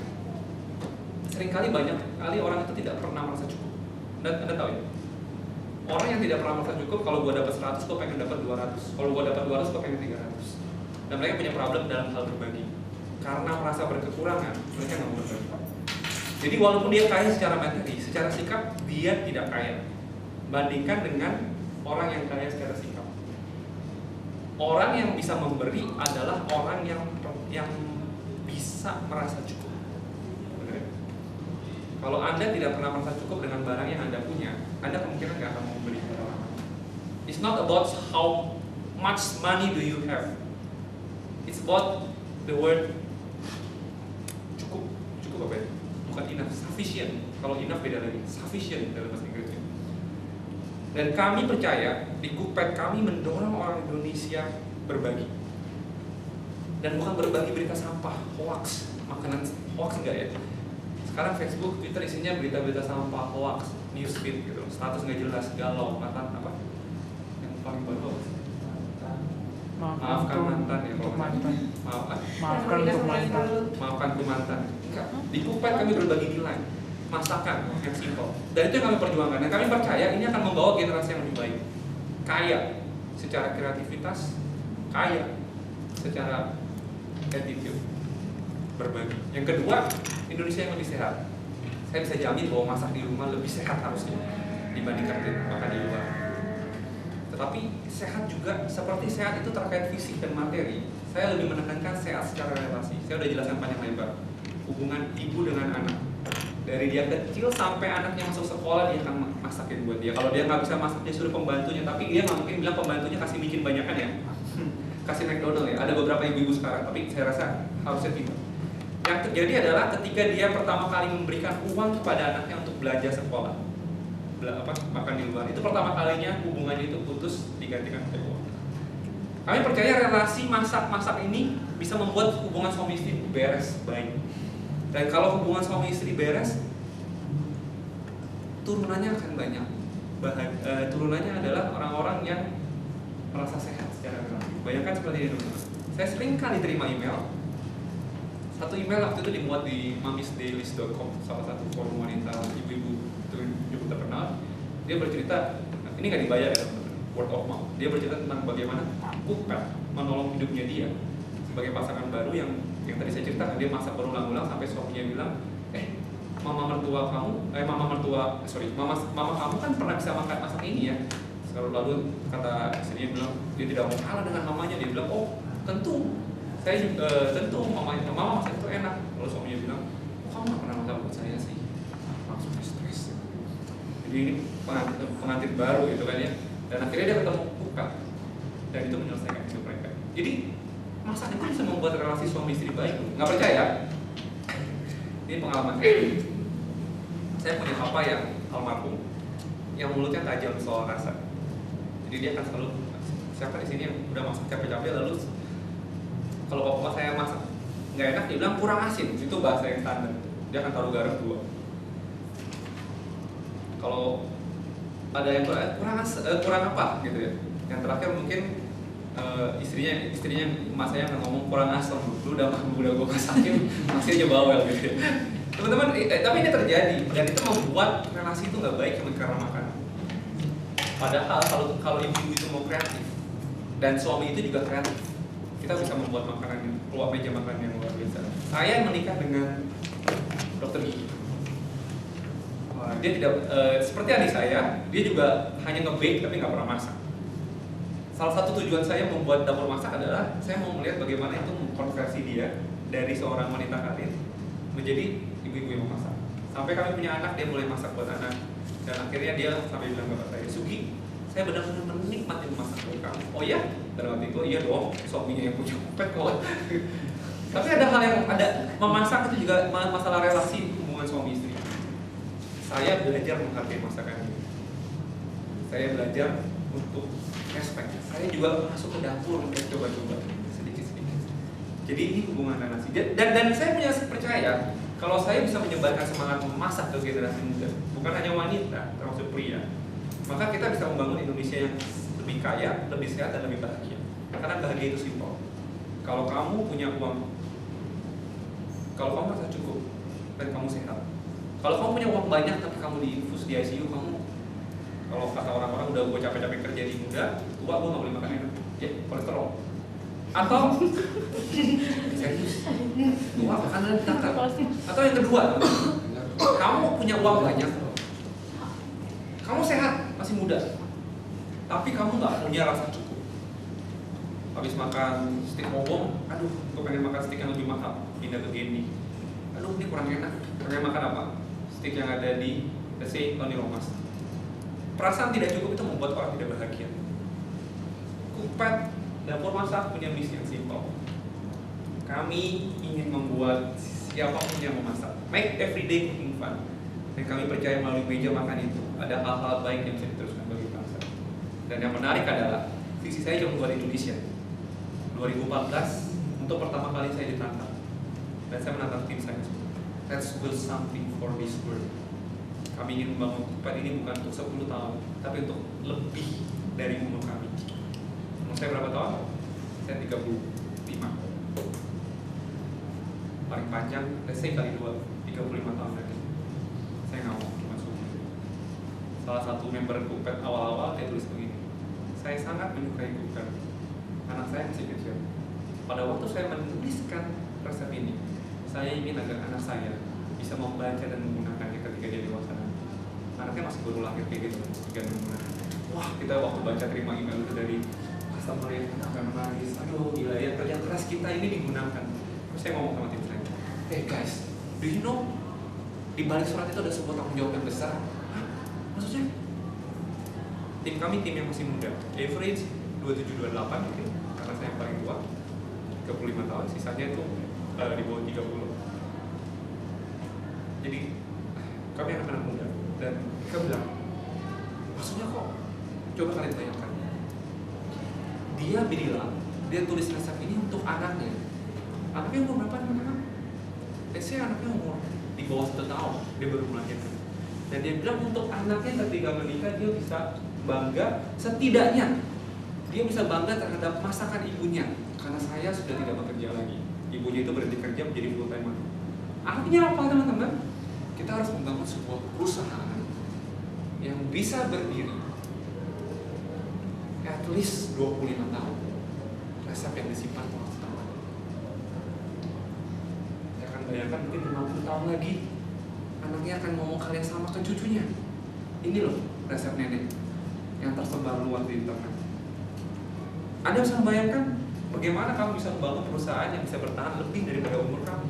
seringkali banyak kali orang itu tidak pernah merasa cukup. Anda tahu ya? Orang yang tidak pernah merasa cukup, kalau gua dapat 100, gua pengen dapat 200. Kalau gua dapat 200, gua pengen 300. Dan mereka punya problem dalam hal berbagi. Karena merasa berkekurangan, mereka nggak mau berbagi. Jadi walaupun dia kaya secara materi, secara sikap dia tidak kaya. Bandingkan dengan orang yang kaya secara sikap. Orang yang bisa memberi adalah orang yang bisa merasa cukup. Benar? Kalau Anda tidak pernah merasa cukup dengan barang yang Anda punya, Anda kemungkinan nggak akan memberi kepada orang lain. It's not about how much money do you have. It's about the word cukup. Cukup apa ya? Bukan enough, sufficient. Kalau enough beda lagi, sufficient dalam bahasa Inggrisnya. Dan kami percaya di Coupet kami mendorong orang Indonesia berbagi. Dan bukan berbagi berita sampah, hoax, makanan hoax enggak ya. Sekarang Facebook, Twitter isinya berita-berita sampah, hoax, newsfeed gitu, status nggak jelas, galau, mantan apa? Yang paling baru maafkan mantan ya kalau mantan. maafkan untuk mantan. Enggak. Di Coupet kami berbagi nilai, masakan yang simpel. Dan itu yang kami perjuangkan. Dan kami percaya ini akan membawa generasi yang lebih baik, kaya secara kreativitas, kaya secara attitude, berbagi. Yang kedua, Indonesia yang lebih sehat. Saya bisa jamin bahwa masak di rumah lebih sehat harusnya dibandingkan makan di luar. Tetapi sehat juga, seperti sehat itu terkait fisik dan materi, saya lebih menekankan sehat secara relasi. Saya udah jelaskan panjang lebar hubungan ibu dengan anak. Dari dia kecil sampai anaknya masuk sekolah, dia akan masakin buat dia. Kalau dia nggak bisa masak, dia suruh pembantunya. Tapi dia nggak mungkin bilang pembantunya kasih micin banyakan ya, kasih McDonald ya. Ada beberapa ibu-ibu sekarang, tapi saya rasa harusnya tidak. Yang terjadi adalah ketika dia pertama kali memberikan uang kepada anaknya untuk belajar sekolah, makan di luar, itu pertama kalinya hubungannya itu putus digantikan oleh uang. Kami percaya relasi masak-masak ini bisa membuat hubungan suami istri beres baik. Dan kalau hubungan suami istri beres, turunannya akan banyak. Turunannya adalah orang-orang yang merasa sehat secara relatif. Bayangkan seperti ini teman-teman. Saya sering kali terima email. Satu email waktu itu dimuat di mamisdailys.com, salah satu forum wanita ibu-ibu cukup terkenal. Dia bercerita, ini nggak dibayar ya teman-teman, word of mouth. Dia bercerita tentang bagaimana Cookpad menolong hidupnya dia sebagai pasangan baru yang tadi saya ceritakan. Dia masak berulang-ulang sampai suaminya bilang, mama kamu kan pernah bisa masak ini ya. Lalu kata istrinya bilang, dia tidak mau kalah dengan mamanya. Dia bilang, oh tentu, saya juga tentu mama masak itu enak. Lalu suaminya bilang, kamu nggak pernah masak buat saya sih, langsung stres. Jadi ini pengantin baru gitu kan ya. Dan akhirnya dia ketemu buka, dan itu menyelesaikan hidup mereka. Jadi masak itu bisa membuat relasi suami istri baik. Nggak percaya? Ini pengalaman saya punya papa yang almarhum, yang mulutnya tajam soal rasa. Jadi dia akan selalu, siapa di sini yang udah masak capek-capek lalu kalau papa saya masak nggak enak, dia bilang kurang asin. Itu bahasa yang standar. Dia akan taruh garam 2. Kalau ada yang kurang apa gitu ya. Yang terakhir mungkin istrinya emak saya akan ngomong kurang asam. Lu udah gue masakin masih aja bawel gitu ya. Teman-teman, tapi ini terjadi dan itu membuat relasi itu nggak baik cuma karena makanan. Padahal kalau ibu itu mau kreatif dan suami itu juga kreatif, kita bisa membuat makanan keluar meja makan yang luar biasa. Saya menikah dengan dokter gigi. Dia tidak seperti adik saya, dia juga hanya nge-bake tapi nggak pernah masak. Salah satu tujuan saya membuat dapur masak adalah saya mau melihat bagaimana itu mengkonversi dia dari seorang wanita karir menjadi ibu-ibu yang memasak. Sampai kami punya anak, dia mulai masak buat anak. Dan akhirnya dia sampai bilang ke saya, Sugi, saya benar-benar menikmati memasak buat kamu. Oh iya? Dan waktu itu, iya dong, suaminya yang punya kupet kok. Tapi ada hal yang memasak itu juga masalah relasi hubungan suami istri. Saya belajar menghargai masakan ini. Saya belajar untuk respect. Saya juga masuk ke dapur untuk coba-coba sedikit-sedikit. Jadi ini hubungan relasi. Dan saya punya percaya kalau saya bisa menyebarkan semangat memasak ke generasi muda, bukan hanya wanita, termasuk pria, maka kita bisa membangun Indonesia yang lebih kaya, lebih sehat, dan lebih bahagia. Karena bahagia itu simpel. Kalau kamu punya uang, kalau kamu merasa cukup dan kamu sehat, kalau kamu punya uang banyak tapi kamu diinfus di ICU, kamu, kalau kata orang-orang udah gue capek-capek kerja di muda, tua gue nggak boleh makan enak, ya kolesterol. Atau serius, tua makanan ditangkap. Atau yang kedua, kamu punya uang banyak, kamu sehat, masih muda, tapi kamu nggak punya rasa cukup. Habis makan steak bobong, aduh, gue pengen makan steak yang lebih mahal, pindah ke Gendi. Aduh, ini kurang enak. Pengen makan apa? Steak yang ada di, let's say, Tony Romas. Perasaan tidak cukup itu membuat orang tidak bahagia. Cookpad dapur masak punya misi yang simpel. Kami ingin membuat siapapun yang memasak, make everyday cooking fun. Dan kami percaya melalui meja makan itu ada hal-hal baik yang bisa diteruskan bagi bangsa. Dan yang menarik adalah visi saya cuma buat Indonesia. 2014 untuk pertama kali saya ditantang, dan saya menantang tim saya. Let's build something for this world. Kami ingin membangun Cookpad ini bukan untuk 10 tahun, tapi untuk lebih dari umur kami. Saya berapa tahun? Saya 35. Paling panjang, let's say kali 2, 35 tahun lagi. Saya nggak mau cuma sumber. Salah satu member Cookpad awal-awal dia tulis begini, saya sangat menyukai Cookpad. Anak saya masih kecil. Pada waktu saya menuliskan resep ini, saya ingin agar anak saya bisa membaca dan menggunakannya ketika dia dewasa. Anaknya masih baru lahir kayak gitu, dan menggunakan. Wah, kita waktu baca terima email itu dari customer yang akan menangis, aduh gila ya, kerja keras kita ini digunakan. Terus saya ngomong sama tim saya, hey guys, do you know di balik surat itu ada sebuah tanggung jawab yang besar? Hah? Maksudnya? Tim kami tim yang masih muda, average 27-28 mungkin, karena saya yang paling tua, 35 tahun, sisanya itu di bawah 30. Jadi kami anak-anak muda dan mereka bilang, maksudnya kok? Coba kalian bayangkan. Dia bilang, dia tulis resep ini untuk anaknya. Anaknya umur berapa anak-anak? Saya anaknya umur di bawah 1 tahun, dia baru melahirkan. Dan dia bilang untuk anaknya ketika menikah dia bisa bangga, setidaknya dia bisa bangga terhadap masakan ibunya. Karena saya sudah tidak bekerja lagi. Ibunya itu berhenti kerja menjadi full timer. Artinya apa teman-teman? Kita harus membangun sebuah perusahaan yang bisa berdiri at least 25 tahun. Resep yang disimpan selama setahun. Saya akan bayangkan mungkin 50 tahun lagi anaknya akan ngomong hal yang sama ke cucunya. Ini loh resep nenek yang tersebar luas di internet. Anda bisa membayangkan bagaimana kamu bisa membangun perusahaan yang bisa bertahan lebih daripada umur kamu.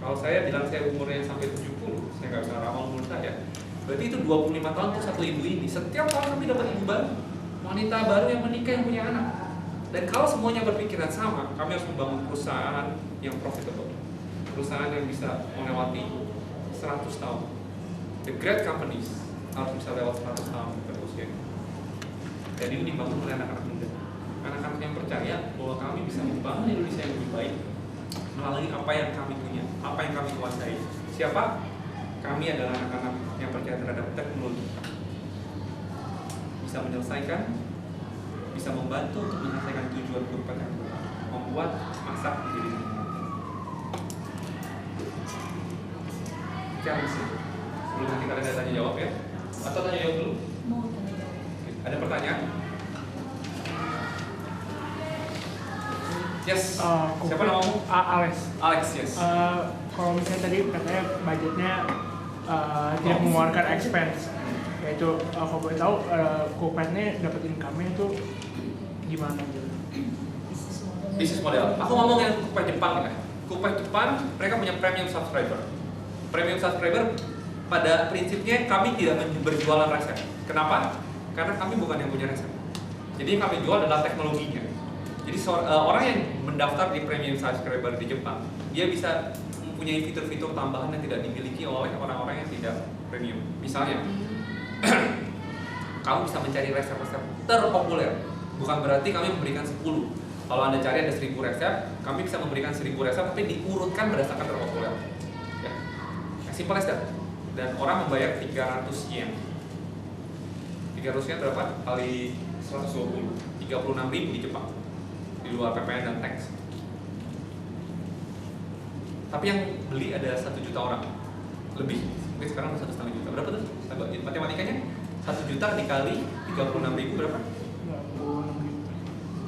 Kalau saya bilang saya umurnya sampai 70, saya nggak bisa ramal umur saya. Berarti itu 25 tahun untuk satu ibu ini. Setiap tahun kami dapat ibu baru, wanita baru yang menikah yang punya anak. Dan kalau semuanya berpikiran sama, kami harus membangun perusahaan yang profitable. Perusahaan yang bisa melewati 100 tahun. The great companies harus bisa lewat 100 tahun pada usia ini. Dan ini dibangun oleh anak-anak muda. Anak-anak yang percaya bahwa kami bisa membangun Indonesia yang lebih baik melalui apa yang kami punya, apa yang kami kuasai. Siapa? Kami adalah anak-anak yang percaya terhadap teknologi. Bisa menyelesaikan, bisa membantu untuk menyelesaikan tujuan Cookpad yang besar, membuat masak menjadi nikmat. Challenge itu. Sebelum nanti kalian tanya jawab ya, atau tanya jawab dulu? Mau tanya jawab. Ada pertanyaan? Yes. Siapa namamu? Alex. Alex, yes. Kalau misalnya tadi katanya budgetnya tidak mengeluarkan expense, yaitu kalau boleh tahu Cookpad-nya dapat income-nya itu gimana gitu? Bisnis model. Aku ngomong yang Cookpad Jepang ya. Cookpad Jepang, mereka punya premium subscriber. Premium subscriber pada prinsipnya kami tidak berjualan resep. Kenapa? Karena kami bukan yang punya resep. Jadi yang kami jual adalah teknologinya. Jadi orang yang mendaftar di premium subscriber di Jepang, dia bisa mempunyai fitur-fitur tambahan yang tidak dimiliki oleh orang-orang yang tidak premium. Misalnya, kamu bisa mencari resep-resep terpopuler. Bukan berarti kami memberikan 10. Kalau Anda cari ada 1000 resep, kami bisa memberikan 1000 resep tapi diurutkan berdasarkan terpopuler. Ya. Simple as that. Dan orang membayar 300 yen. 300 yen berapa? Kali 120. 36.000 di Jepang. Di luar PPN dan tax. Tapi yang beli ada 1 juta orang lebih. Mungkin sekarang 1,5 juta. Berapa tuh? Matematikanya 1 juta dikali 36.000 berapa?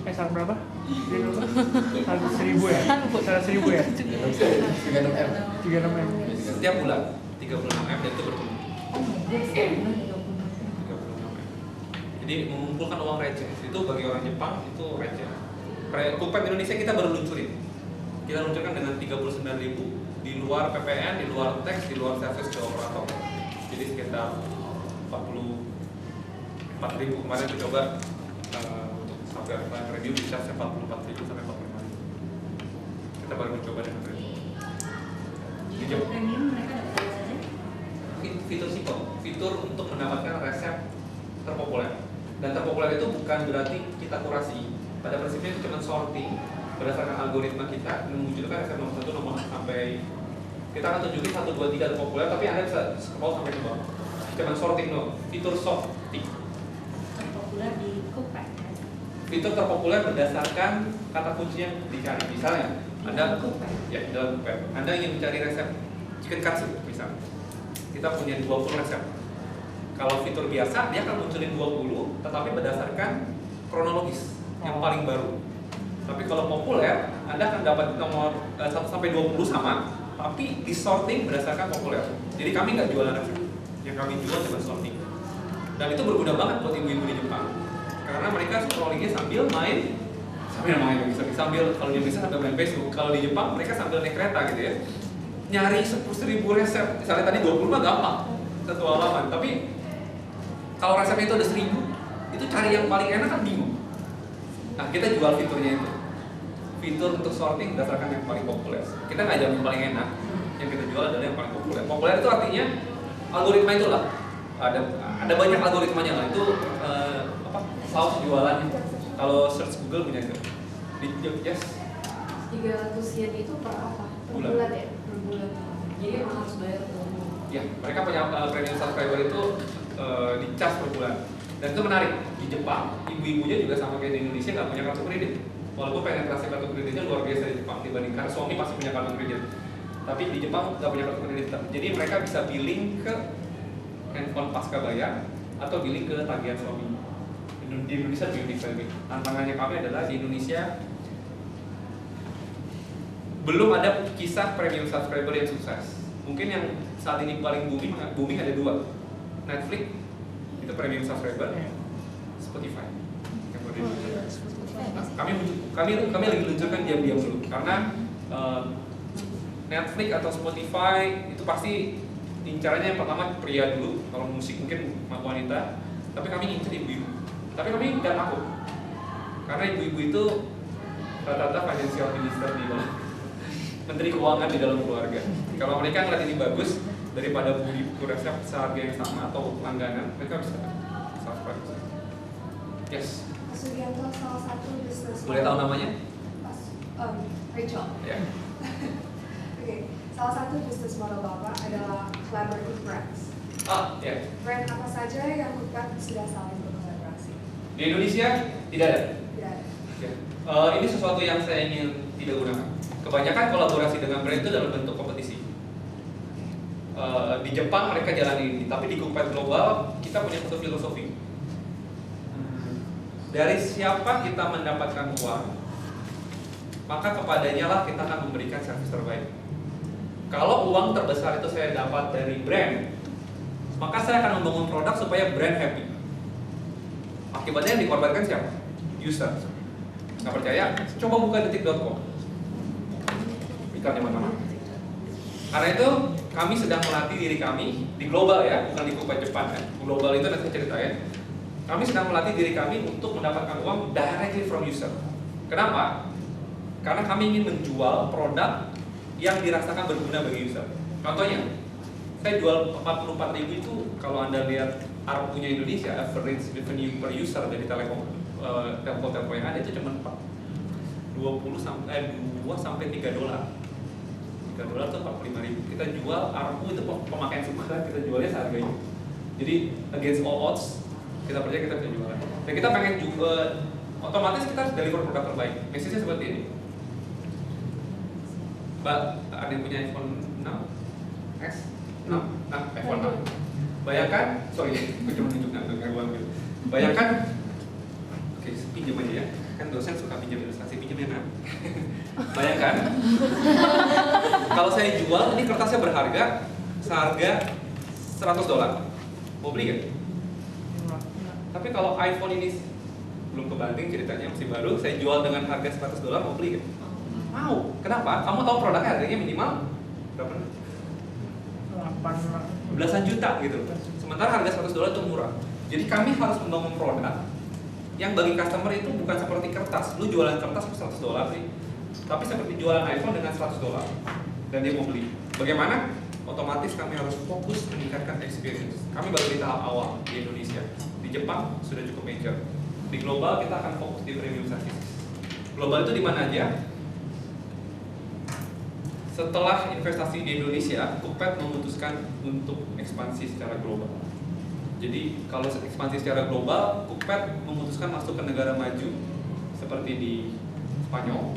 36.000. Saat berapa? 100.000 ya? 100.000 ya? 36M. 36M. Setiap bulan 36M dan itu bertumbuh. Oh my god, sekarang 36M. Jadi mengumpulkan uang receh itu bagi orang Jepang itu receh. Cookpad Indonesia kita baru luncurin. Kita luncurkan dengan 39.000 di luar PPN, di luar tax, di luar service ke operator. Jadi sekitar 44.000 kemarin kita coba untuk sampai review bisa 44.000 sampai 45.000. Kita baru mencoba dengan review. Di Jepang premium mereka dapat apa saja? Fitur simpel, fitur untuk mendapatkan resep terpopuler. Dan terpopuler itu bukan berarti kita kurasi. Pada prinsipnya itu cuma sorting berdasarkan algoritma kita memunculkan resep nomor 1 nomor sampai kita akan tunjukin 1, 2, 3 terpopuler, tapi Anda bisa scroll sampai ke bawah. Cuma sorting doang, fitur sorting. Terpopuler di Cookpad. Fitur terpopuler berdasarkan kata kunci yang dicari. Misalnya, Anda Cookpad. ya dalam Cookpad, Anda ingin mencari resep chicken katsu misalnya. Kita punya 20 resep. Kalau fitur biasa dia akan munculin 20, tetapi berdasarkan kronologis yang paling baru. Tapi kalau populer, Anda akan dapat nomor 1 sampai 20 sama, tapi disorting berdasarkan populer. Jadi kami nggak jualan resep, yang kami jual cuma sorting. Dan itu berguna banget buat ibu-ibu di Jepang, karena mereka scrollingnya sambil main sambil kalau di Indonesia sambil main Facebook. Kalau di Jepang mereka sambil naik kereta gitu ya, nyari 10.000 resep. Misalnya tadi 20 mah gampang satu halaman, tapi kalau resepnya itu ada 1.000, itu cari yang paling enak kan bingung. Nah, kita jual fiturnya itu. Fitur untuk sorting berdasarkan yang paling populer. Kita nggak jamin paling enak, yang kita jual adalah yang paling populer. Populer itu artinya algoritma itulah. Ada banyak algoritmanya lah. Itu saus jualannya. Kalau search Google punya itu. Yes. 300 yen itu per apa? Per Bulan. bulan ya? Per bulan. Jadi emang harus bayar per bulan. Ya, mereka punya premium subscriber itu dicas per bulan. Dan itu menarik. Di Jepang, ibu-ibunya juga sama kayak di Indonesia nggak punya kartu kredit. Walaupun penetrasi kartu kreditnya luar biasa di Jepang dibandingkan suami pasti punya kartu kredit. Tapi di Jepang nggak punya kartu kredit. Jadi mereka bisa billing ke handphone pasca bayar atau billing ke tagihan suami. Di Indonesia lebih unik lagi. Tantangannya kami adalah di Indonesia belum ada kisah premium subscriber yang sukses. Mungkin yang saat ini paling booming ada dua. Netflix itu premium subscriber, Spotify. Yang baru ini. Nah, kami lagi luncurkan diam-diam dulu karena Netflix atau Spotify itu pasti incarannya yang pertama pria dulu, kalau musik mungkin wanita, tapi kami incar ibu-ibu. Tapi kami nggak takut karena ibu-ibu itu rata-rata financial minister di dalam menteri keuangan di dalam keluarga. Kalau mereka ngeliat ini bagus daripada beli resep seharga yang sama atau langganan, mereka bisa subscribe. Yes. Mas Sugianto salah satu bisnis. Boleh tahu namanya? Rachel. Ya. Oke, salah satu bisnis model Bapak adalah collaborative brands. Ya. Brand apa saja yang bukan sudah saling berkolaborasi? Di Indonesia tidak ada. Tidak ada. Ya. Ini sesuatu yang saya ingin tidak gunakan. Kebanyakan kolaborasi dengan brand itu dalam bentuk kompetisi. Di Jepang mereka jalan ini, tapi di Cookpad Global kita punya satu filosofi. Dari siapa kita mendapatkan uang, maka kepadanya lah kita akan memberikan servis terbaik. Kalau uang terbesar itu saya dapat dari brand, maka saya akan membangun produk supaya brand happy. Akibatnya yang dikorbankan siapa? User. Nggak percaya? Coba buka detik.com. Iklannya mana-mana. Karena itu kami sedang melatih diri kami di global ya, bukan di Cookpad Jepang ya. Global itu nanti saya ceritain. Kami sedang melatih diri kami untuk mendapatkan uang directly from user. Kenapa? Karena kami ingin menjual produk yang dirasakan berguna bagi user. Contohnya, saya jual 44.000 itu kalau Anda lihat ARPU-nya Indonesia, average revenue per user dari telco yang ada itu cuma 2 sampai 3 dolar. 3 dolar itu 45.000. Kita jual ARPU itu pemakaian suka, kita jualnya seharganya. Jadi against all odds, kita percaya kita bisa jualan. Dan kita pengen juga otomatis kita harus deliver produk terbaik. Message-nya seperti ini. Mbak, ada yang punya iPhone 6? X? 6? Nah, iPhone 6. Bayangkan, sorry, aku cuma nunjuk uang gitu. Bayangkan, oke, pinjam aja ya. Kan dosen suka pinjam ilustrasi, pinjam ya kan? Bayangkan, kalau saya jual, ini kertasnya berharga, seharga $100. Mau beli gak? Tapi kalau iPhone ini belum kebanting ceritanya, masih baru, saya jual dengan harga $100, mau beli gak? Mau. Kenapa? Kamu tahu produknya harganya minimal berapa? 8 belasan juta gitu. Sementara harga $100 itu murah. Jadi kami harus membangun produk yang bagi customer itu bukan seperti kertas. Lu jualan kertas $100 sih. Tapi seperti jualan iPhone dengan $100 dan dia mau beli. Bagaimana? Otomatis kami harus fokus meningkatkan experience. Kami baru di tahap awal di Indonesia. Di Jepang sudah cukup major. Di global kita akan fokus di premium services. Global itu di mana aja? Setelah investasi di Indonesia, Cookpad memutuskan untuk ekspansi secara global. Jadi kalau ekspansi secara global, Cookpad memutuskan masuk ke negara maju seperti di Spanyol.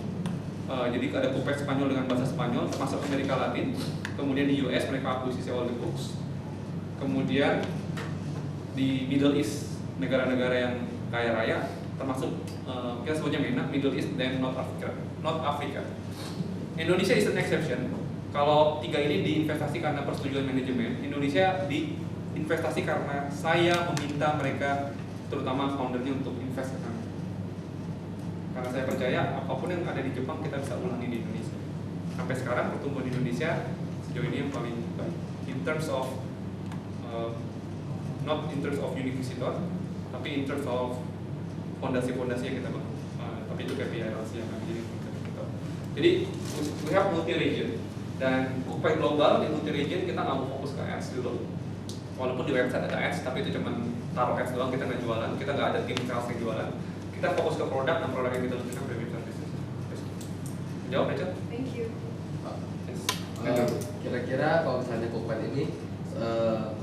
Jadi ada Cookpad Spanyol dengan bahasa Spanyol, termasuk Amerika Latin. Kemudian di US mereka akuisisi All the Cooks. Kemudian di Middle East, negara-negara yang kaya raya, termasuk kita sebutnya MENA, Middle East dan North Africa. Indonesia is an exception. Kalau tiga ini diinvestasi karena persetujuan manajemen, Indonesia diinvestasi karena saya meminta mereka, terutama foundernya, untuk invest ke kami. Karena saya percaya apapun yang ada di Jepang kita bisa ulangi di Indonesia. Sampai sekarang pertumbuhan Indonesia sejauh ini yang paling baik in terms of not in terms of unique visitor, tapi in terms of fondasi-fondasi yang kita bangun. Tapi itu KPI yang kami jadi. Jadi we have multi region. Dan Cookpad global di multi region kita nggak mau fokus ke ads dulu. Walaupun di website ada ads, tapi itu cuma taruh ads doang, kita nggak jualan, kita nggak ada tim sales yang jualan. Kita fokus ke produk dan produk yang kita lakukan premium services. Jawab aja. Thank you. Yes. Kira-kira kalau misalnya Cookpad ini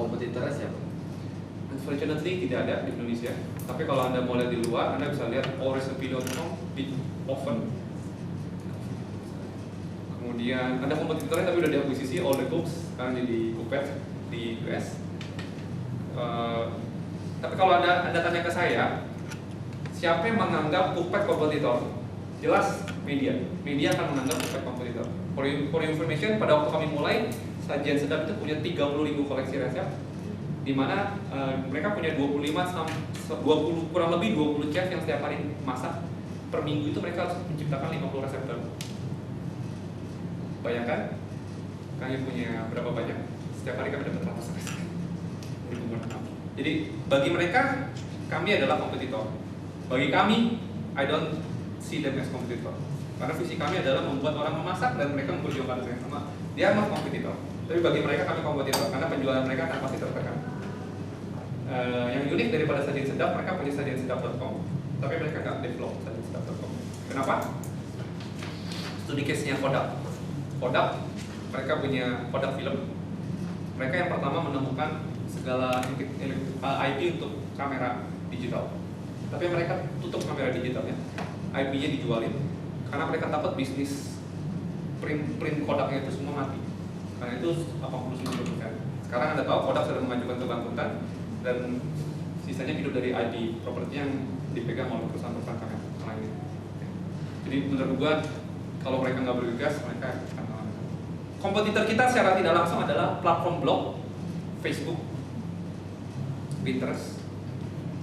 kompetitornya siapa? Unfortunately tidak ada di Indonesia. Tapi kalau Anda mau lihat di luar, Anda bisa lihat allrecipe.com, Big Oven. Kemudian ada kompetitornya tapi udah diakuisisi All The Cooks, sekarang jadi Cookpad di US. Tapi kalau Anda tanya ke saya, siapa yang menganggap Cookpad kompetitor? Jelas media. Media akan menganggap Cookpad kompetitor. For information, pada waktu kami mulai, Sajian Sedap itu punya 30.000 koleksi resep, di mana mereka punya 20 kurang lebih 20 chef yang setiap hari masak. Per minggu itu mereka harus menciptakan 50 resep baru. Bayangkan, kami punya berapa banyak? Setiap hari kami dapat 100 resep di penggunaan kami. Jadi bagi mereka, kami adalah kompetitor. Bagi kami, I don't see them as kompetitor. Karena visi kami adalah membuat orang memasak dan mereka memperjuangkan yang sama. Dia adalah kompetitor. Tapi bagi mereka kami kompetitor karena penjualan mereka akan pasti tertekan. Yang unik daripada Sajian Sedap, mereka punya sajiansedap.com, tapi mereka nggak develop sajiansedap.com. Kenapa? Studi case-nya Kodak. Kodak, mereka punya Kodak film. Mereka yang pertama menemukan segala IP untuk kamera digital. Tapi mereka tutup kamera digitalnya, IP-nya dijualin. Karena mereka takut bisnis print Kodaknya itu semua mati. Karena itu 89%. Sekarang Anda tahu Kodak sudah mengajukan kebangkrutan dan sisanya hidup dari IP properti yang dipegang oleh perusahaan-perusahaan kamera lainnya. Jadi menurut gua kalau mereka nggak bergegas, mereka akan kalah. Kompetitor kita secara tidak langsung adalah platform blog, Facebook, Pinterest,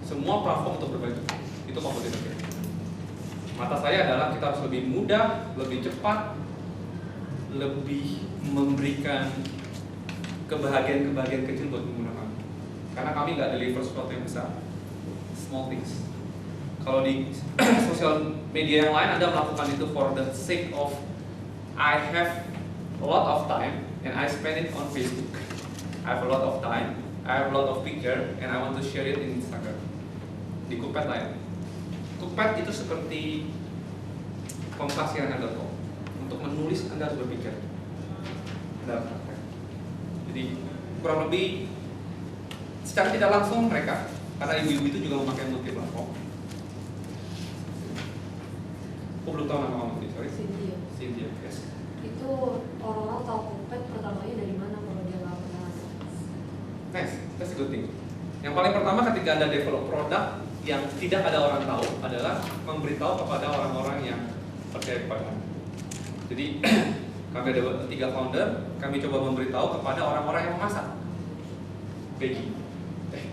semua platform untuk berbagi. Itu kompetitor kita. Mata saya adalah kita harus lebih mudah, lebih cepat, lebih memberikan kebahagiaan-kebahagiaan kecil buat pengguna kami. Karena kami nggak deliver sesuatu yang besar, small things. Kalau di sosial media yang lain Anda melakukan itu for the sake of I have a lot of time and I spend it on Facebook. I have a lot of time, I have a lot of picture and I want to share it in Instagram. Di Cookpad lain. Cookpad itu seperti pemkasihan.com. Untuk menulis Anda harus berpikir. Anda harus praktek. Jadi kurang lebih secara tidak langsung mereka, karena ibu-ibu itu juga memakai multi platform. Aku belum tahu nama kamu, sorry. Cynthia, yes. Itu orang-orang tahu Cookpad pertamanya dari mana kalau dia nggak pernah? Nice, that's a good thing. Yang paling pertama ketika Anda develop produk yang tidak ada orang tahu adalah memberitahu kepada orang-orang yang percaya kepada Anda. Jadi kami ada 3 founder, kami coba memberitahu kepada orang-orang yang memasak. Peggy,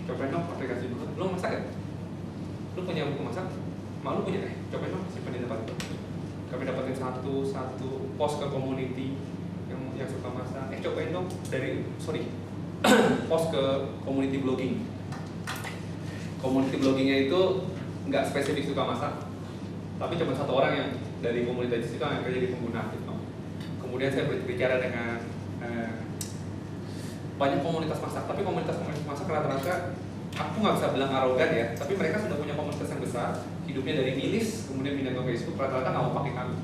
cobain dong aplikasi dulu. Lu masak ya? Lu punya buku masak? Malu punya cobain dong, simpan di tempat itu. Kami dapatin satu post ke community yang suka masak. Cobain dong post ke community blogging. Community bloggingnya itu nggak spesifik suka masak, tapi cuma 1 orang yang dari komunitas itu yang kerja di pengguna gitu. Kemudian saya berbicara dengan banyak komunitas masak, tapi komunitas masak rata-rata aku nggak bisa bilang arogan ya, tapi mereka sudah punya komunitas yang besar, hidupnya dari milis, kemudian pindah ke Facebook, rata-rata nggak mau pakai kami.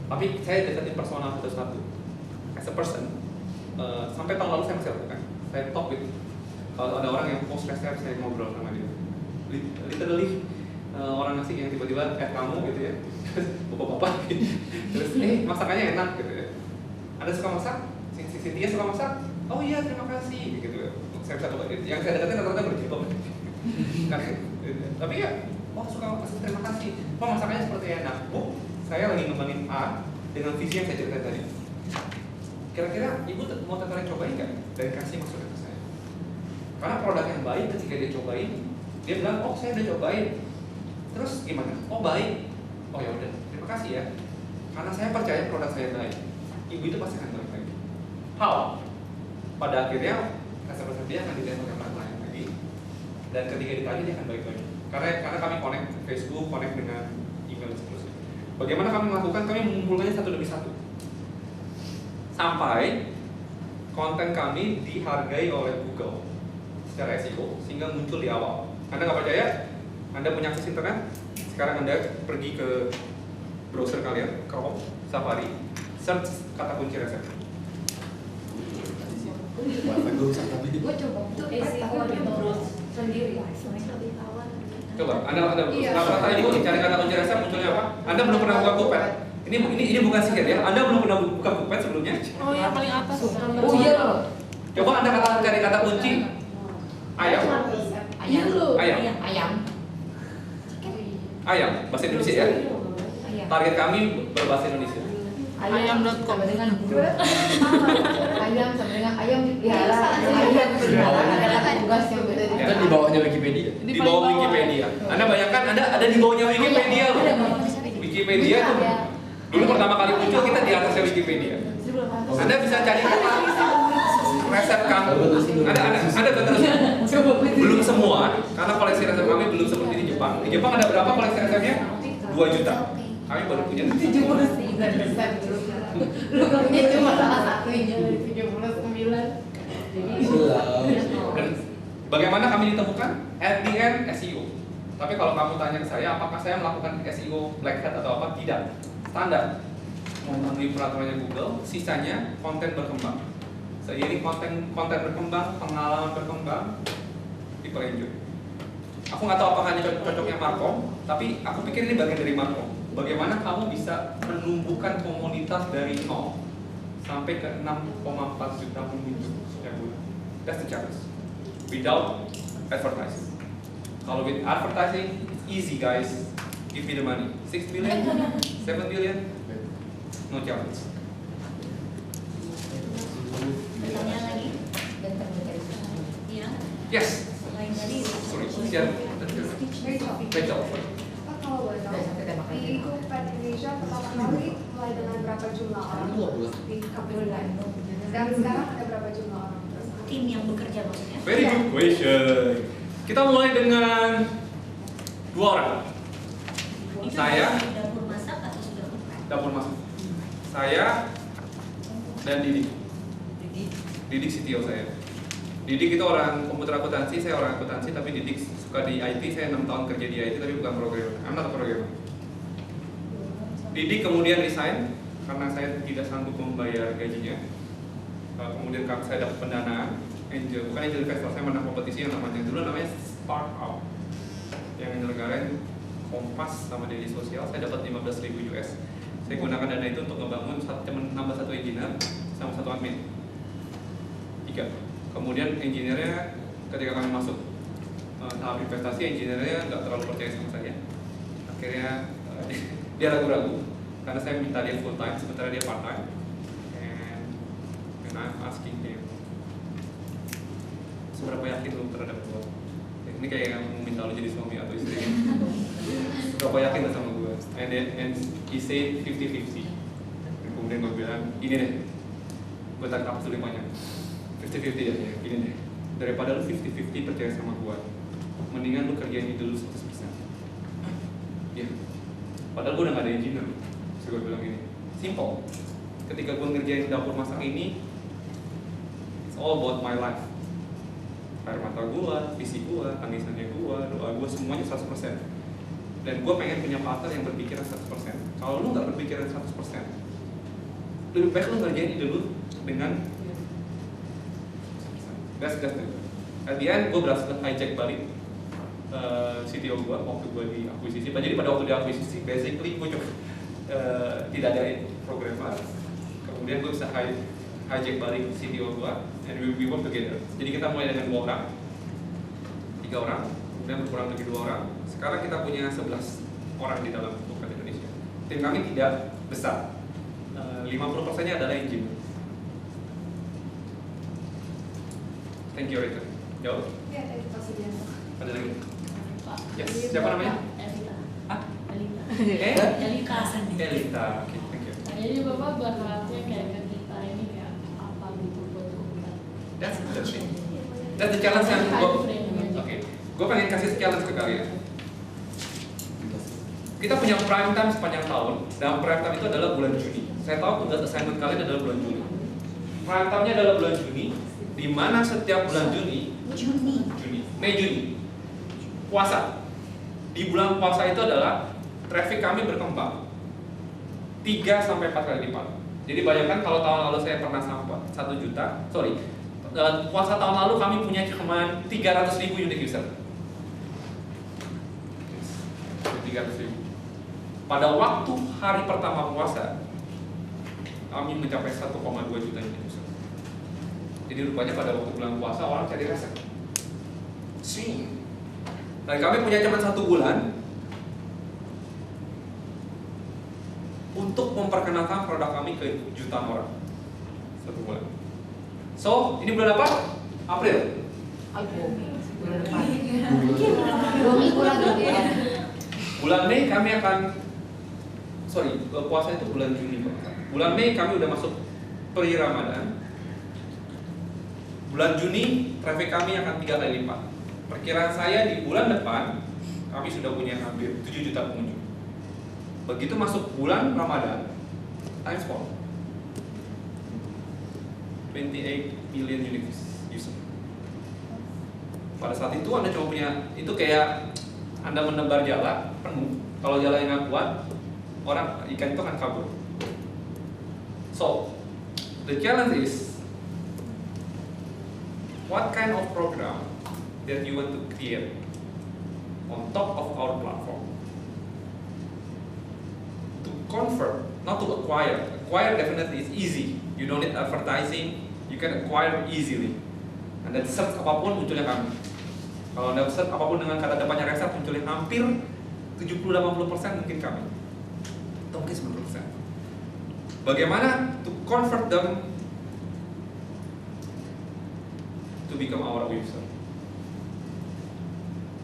Tapi saya deketin personal satu-satu, as a person. Sampai tahun lalu saya masih lakukan, saya talk gitu. Kalau ada orang yang post resep, saya ngobrol sama dia. Literally orang asing yang tiba-tiba kamu gitu ya, bapak-bapak gitu. Terus masakannya enak gitu ya. Anda suka masak? Cynthia suka masak? Oh iya terima kasih gitu ya. Saya bisa coba gitu. Yang saya deketin rata-rata berjilbab. Tapi ya, suka masak, terima kasih. Masakannya seperti enak. Saya lagi ngembangin A dengan visi yang saya cerita tadi. Kira-kira ibu mau tertarik cobain nggak? Dan kasih masukan ke saya. Karena produk yang baik ketika dia cobain, dia bilang, saya udah cobain. Terus gimana? Baik. Ya udah, terima kasih ya. Karena saya percaya produk saya baik. Ibu itu pasti akan baik lagi. How? Pada akhirnya resep-resep dia akan dilihat oleh orang lain lagi. Dan ketika ditanya dia akan baik lagi. Karena kami connect Facebook, connect dengan email dan seterusnya. Bagaimana kami melakukan? Kami mengumpulkannya satu demi satu. sampai konten kami dihargai oleh Google secara SEO sehingga muncul di awal. Anda nggak percaya? Anda punya akses internet? Sekarang Anda pergi ke browser kalian, Chrome, Safari, search kata kunci resep. Gue Itu SEO itu sendiri. Coba, Anda Iya. kata ini cari kata kunci resep munculnya apa? Anda belum pernah buka Cookpad. Ini bukan sihir ya. Anda belum pernah buka Cookpad sebelumnya. Oh yang paling atas. Oh iya loh. Coba Anda cari kata kunci ayam. Ayam. Ayam. Ayam. Ayam, bahasa Indonesia ya. Ayam. Target kami berbahasa Indonesia. Ayam.com. sama dengan Gue ayam sama dengan ayam dipelihara. Ayam ada tugas yang beda. Itu di bawahnya Wikipedia. Di bawah Wikipedia. Anda bayangkan Anda ada di bawahnya Wikipedia loh. Wikipedia itu dulu pertama kali muncul kita di atasnya Wikipedia. Anda bisa cari kata resep kamu. Ada terus. Belum semua, karena koleksi resep kami belum seperti di Jepang. Di Jepang ada berapa koleksi resepnya? 2 juta. Kami baru punya 73 resep dulu. Lu punya cuma salah satunya dari 79. Jadi Dan bagaimana kami ditemukan? At the end SEO. Tapi kalau kamu tanya ke saya, apakah saya melakukan SEO black hat atau apa? Tidak. Standar. Memenuhi peraturannya Google, sisanya konten berkembang. Seiring konten berkembang, pengalaman berkembang, dipelanjut. Aku nggak tahu apakah ini cocoknya Markom, tapi aku pikir ini bagian dari Markom. Bagaimana kamu bisa menumbuhkan komunitas dari 0 sampai ke 6,4 juta pengunjung setiap bulan. That's the challenge. Without advertising. Kalau with advertising, it's easy guys. Give me the money. 6 billion, 7 billion, no challenge. Pertanyaan lagi? Iya. Yes. Selain tadi, Sorry. Siap. Rachel. Pak kalau boleh tahu, di Cookpad Indonesia pertama kali mulai dengan berapa jumlah orang di KPU dan sekarang ada berapa jumlah orang? tim yang bekerja maksudnya? Very good question. Kita mulai dengan 2 orang. Itu Saya. dari dapur masak atau sudah bukan? Dapur masak. Saya dan Didik. Didik CTO saya. Didik itu orang komputer akuntansi, saya orang akuntansi, tapi Didik suka di IT, saya 6 tahun kerja di IT tapi bukan programmer. I'm not a programmer. Didik kemudian resign karena saya tidak sanggup membayar gajinya. Kemudian saya dapat pendanaan, bukan angel investor, saya menang kompetisi yang namanya Startup yang menyelenggarakan Kompas sama Daily Sosial. Saya dapat 15.000 US. Saya gunakan dana itu untuk ngebangun nambah 1 engineer sama 1 admin. 3. Kemudian engineer-nya ketika kami masuk tahap investasi, engineer-nya nggak terlalu percaya sama saya. Akhirnya dia ragu-ragu karena saya minta dia full time, sementara dia part time. And I'm asking him, seberapa yakin lu terhadap gua? Ini kayak yang minta lu jadi suami atau istri. Seberapa yakin lu sama gua? And he said 50-50. Dan kemudian gua bilang, ini deh, gua tarik apa dulu banyak. 50-50 ya, gini deh. Daripada lu 50-50 percaya sama gua, mendingan lu kerjain ini dulu 100%. Ya. Padahal gua udah gak ada engineer. Terus gua bilang gini, simple. Ketika gua ngerjain dapur masak ini, it's all about my life. Air mata gua, visi gua, tangisannya gua, doa gua, semuanya 100%. Dan gua pengen punya partner yang berpikiran 100%. Kalau lu gak berpikiran 100%, lebih baik lu ngerjain ini dulu dengan gas. At the end, gue berhasil hijack balik CTO gue waktu gue di akuisisi. Jadi pada waktu di akuisisi, basically gue coba tidak ada programmer. Kemudian gue bisa hijack balik CTO gue, and we work together. Jadi kita mulai dengan 2 orang, 3 orang, kemudian berkurang lagi 2 orang. Sekarang kita punya 11 orang di dalam Cookpad Indonesia. Tim kami tidak besar, 50%-nya adalah engineer. Thank you, Rita. Jawab? Iya, tadi Pak Sugianto. Ada lagi? Pak. Yes. Siapa namanya? Elita. Ah? Elita. Elita. Elita. Elita. Oke, thank you. Jadi Bapak berharapnya kayak ke kita ini kayak apa gitu buat Cookpad? That's interesting. That's the challenge yang Oke. Gue pengen kasih challenge ke kalian. Kita punya prime time sepanjang tahun. Dan prime time itu adalah bulan Juni. Saya tahu tugas assignment kalian adalah bulan Juni. runtime-nya adalah bulan Juni, di mana setiap bulan Juni, Mei Juni, puasa. Di bulan puasa itu adalah traffic kami berkembang 3 sampai 4 kali lipat. Jadi bayangkan kalau tahun lalu saya pernah sampai 1 juta, puasa tahun lalu kami punya cuma 300.000 unique user. 300.000. Pada waktu hari pertama puasa, kami mencapai 1,2 juta unique user. Jadi rupanya pada waktu bulan puasa orang cari resep. Dan kami punya cuma 1 bulan untuk memperkenalkan produk kami ke jutaan orang. 1 bulan. So, ini bulan apa? April. Bulan depan. 2 minggu lagi ya. Bulan Mei kami akan puasa itu bulan Juni. Bulan Mei kami udah masuk pre-Ramadan. Bulan Juni traffic kami akan 3 kali lipat. Perkiraan saya di bulan depan kami sudah punya hampir 7 juta pengunjung. Begitu masuk bulan Ramadan, times 4, 28 million unique user. Pada saat itu Anda cuma punya, itu kayak Anda menebar jala penuh. Kalau jalanya nggak kuat, ikan itu akan kabur. So, the challenge is, what kind of program that you want to create on top of our platform to convert, not to acquire. Acquire definitely is easy. You don't need advertising. You can acquire easily. Anda search apapun munculnya kami. Kalau Anda search apapun dengan kata depannya resep, munculnya hampir 70-80% mungkin kami. Atau mungkin 90%. Bagaimana to convert them to become our user?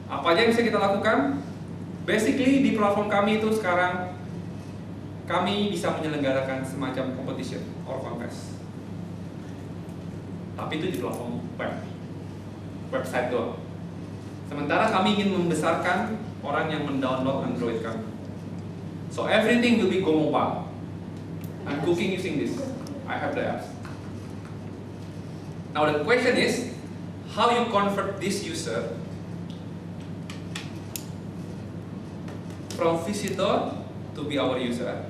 Apa aja yang bisa kita lakukan? Basically di platform kami itu sekarang kami bisa menyelenggarakan semacam competition or contest. Tapi itu di platform website doang. Sementara kami ingin membesarkan orang yang mendownload Android kami. So everything will be go mobile. I'm cooking using this. I have the apps. Now the question is, how you convert this user from visitor to be our user?